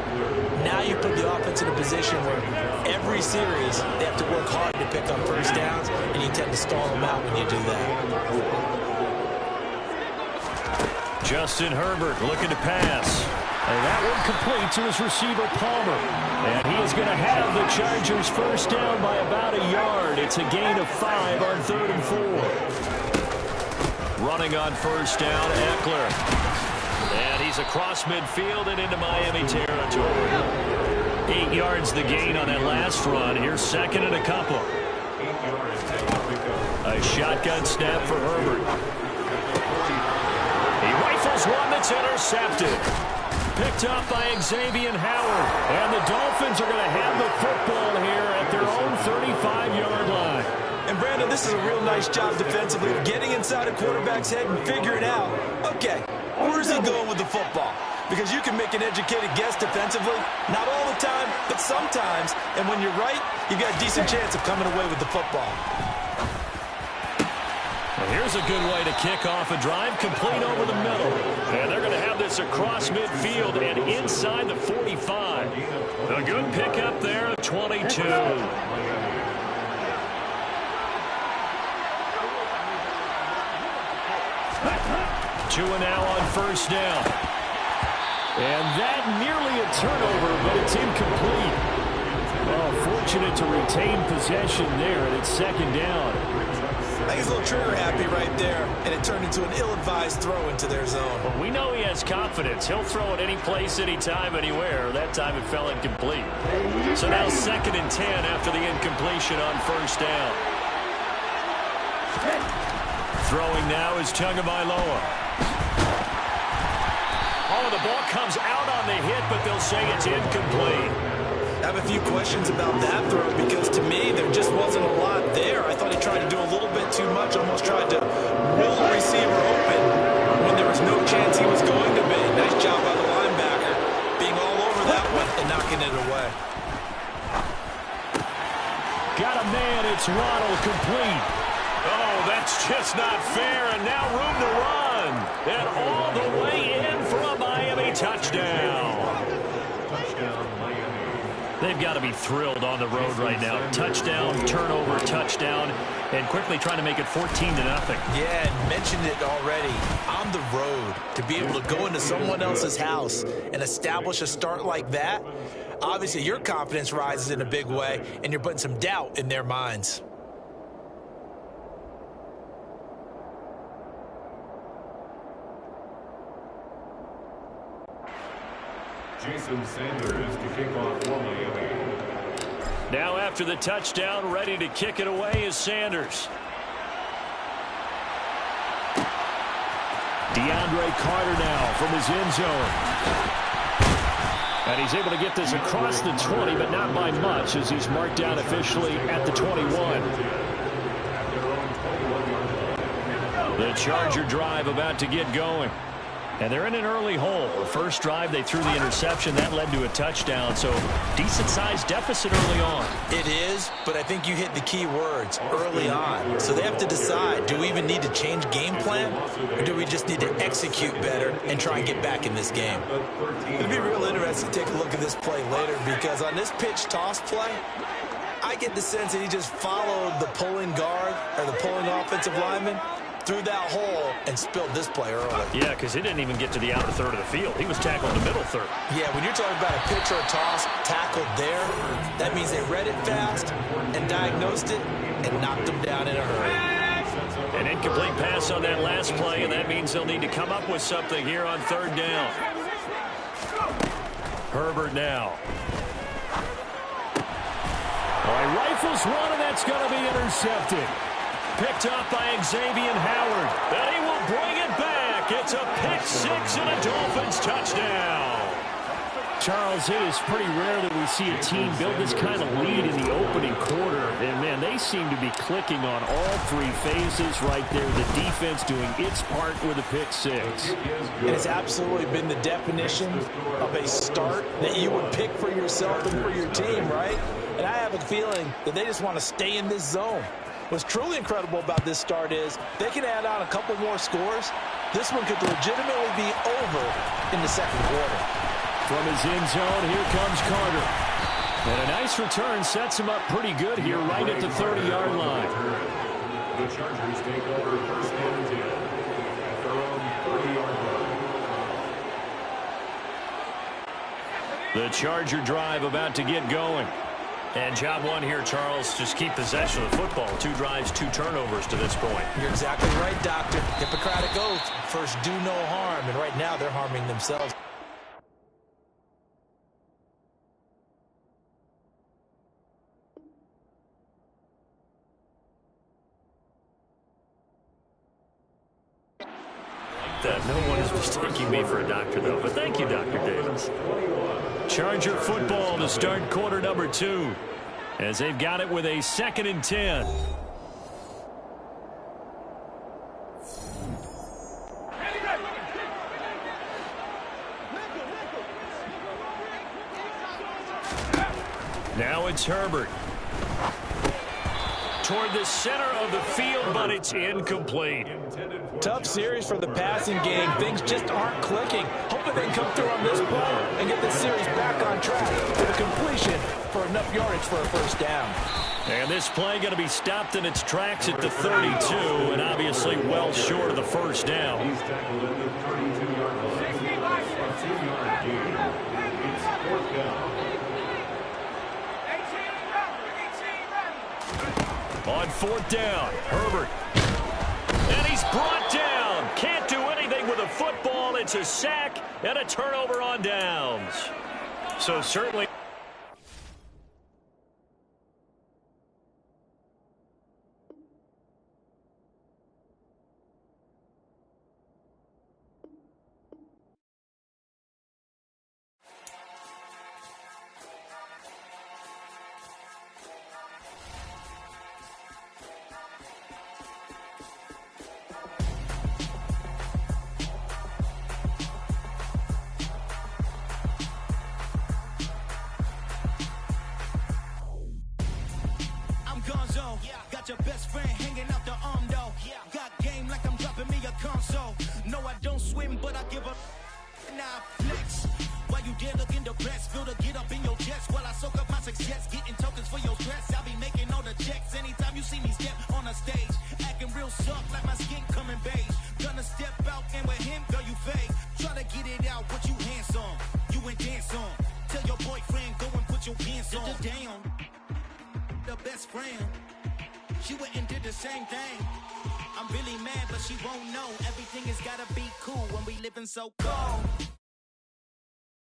now you put the offense in a position where every series they have to work hard to pick up first downs, and you tend to stall them out when you do that. Justin Herbert looking to pass. And that one complete to his receiver, Palmer. And he is going to have the Chargers first down by about a yard. It's a gain of 5 on 3rd and 4. Running on first down, Eckler. And he's across midfield and into Miami territory. 8 yards the gain on that last run. Here's 2nd and a couple. A shotgun snap for Herbert. He rifles one that's intercepted. Picked up by Xavier Howard. And the Dolphins are going to have the football here at their own 35-yard line. And Brandon, this is a real nice job defensively, getting inside a quarterback's head and figuring out, okay, where's he going with the football? Because you can make an educated guess defensively, not all the time, but sometimes. And when you're right, you've got a decent chance of coming away with the football. Here's a good way to kick off a drive, complete over the middle. And they're going to have this across midfield and inside the 45. A good pickup there, 22. Two and now on first down. And that nearly a turnover, but it's incomplete. Well, fortunate to retain possession there, and it's second down. I think he's a little trigger happy right there, and it turned into an ill-advised throw into their zone. Well, we know he has confidence. He'll throw it any place, anytime, anywhere. That time it fell incomplete. So now second and 10 after the incompletion on first down. Throwing now is Tagovailoa. Oh, the ball comes out on the hit, but they'll say it's incomplete. I have a few questions about that throw because, to me, there just wasn't a lot there. I thought he tried to do a little bit too much, almost tried to will the receiver open when there was no chance he was going to be. Nice job by the linebacker being all over that one and knocking it away. Got a man. It's Waddle, complete. Oh, that's just not fair, and now room to run. And all the way in for a Miami touchdown. They've got to be thrilled on the road right now. Touchdown, turnover, touchdown, and quickly trying to make it 14-0. Yeah, and mentioned it already. On the road, to be able to go into someone else's house and establish a start like that, obviously your confidence rises in a big way, and you're putting some doubt in their minds. Jason Sanders to kick off for Miami. Now after the touchdown, ready to kick it away is Sanders. DeAndre Carter now from his end zone. And he's able to get this across the 20, but not by much as he's marked down officially at the 21. The Charger drive about to get going. And they're in an early hole. The first drive, they threw the interception. That led to a touchdown. So, decent-sized deficit early on. It is, but I think you hit the key words, early on. So they have to decide, do we even need to change game plan? Or do we just need to execute better and try and get back in this game? It'll be real interesting to take a look at this play later because on this pitch toss play, I get the sense that he just followed the pulling guard or the pulling offensive lineman through that hole and spilled this play early. Yeah, because he didn't even get to the outer third of the field. He was tackled in the middle third. Yeah, when you're talking about a pitch or a toss tackled there, that means they read it fast and diagnosed it and knocked him down in a hurry. An incomplete pass on that last play, and that means they'll need to come up with something here on third down. Herbert now. Well, he rifles one, and that's going to be intercepted. Picked up by Xavier Howard. And he will bring it back. It's a pick six and a Dolphins touchdown. Charles, it is pretty rare that we see a team build this kind of lead in the opening quarter. And, man, they seem to be clicking on all three phases right there. The defense doing its part with a pick six. It has absolutely been the definition of a start that you would pick for yourself and for your team, right? And I have a feeling that they just want to stay in this zone. What's truly incredible about this start is they can add on a couple more scores. This one could legitimately be over in the second quarter. From his end zone, here comes Carter. And a nice return sets him up pretty good here right at the 30-yard line. The Chargers take over first and 10 at their own 30-yard line. The Charger drive about to get going. And job one here, Charles, just keep possession of the football. 2 drives, 2 turnovers to this point. You're exactly right, Doctor. Hippocratic oath. First, do no harm. And right now, they're harming themselves. No one is mistaking me for a doctor, though. But thank you, Dr. Davis. Charger football to start quarter number 2. As they've got it with a 2nd and 10. Now it's Herbert. toward the center of the field, but it's incomplete. Tough series for the passing game. Things just aren't clicking. Hoping they can come through on this play and get this series back on track with a completion for enough yardage for a first down. And this play going to be stopped in its tracks at the 32, and obviously well short of the first down. He's tackled at the 32-yard line. 2-yard gain. It's fourth down. On fourth down, Herbert. And he's brought down. Can't do anything with a football. It's a sack and a turnover on downs. So certainly... Got your best friend hanging out the arm though. Got game like I'm dropping me a console. No, I don't swim, but I give up. Now flex. While you there looking depressed, feel the get up in your chest while I soak up my success. Getting tokens for your stress. I'll be making all the checks anytime you see me step on a stage. Acting real soft like my skin coming beige. Gonna step out and with him, girl, you fake. Try to get it out, what you handsome. You ain't dance on. Tell your boyfriend, go and put your pants on. Down. The best friend. She went and did the same thing. I'm really mad, but she won't know. Everything has gotta be cool when we living so cold.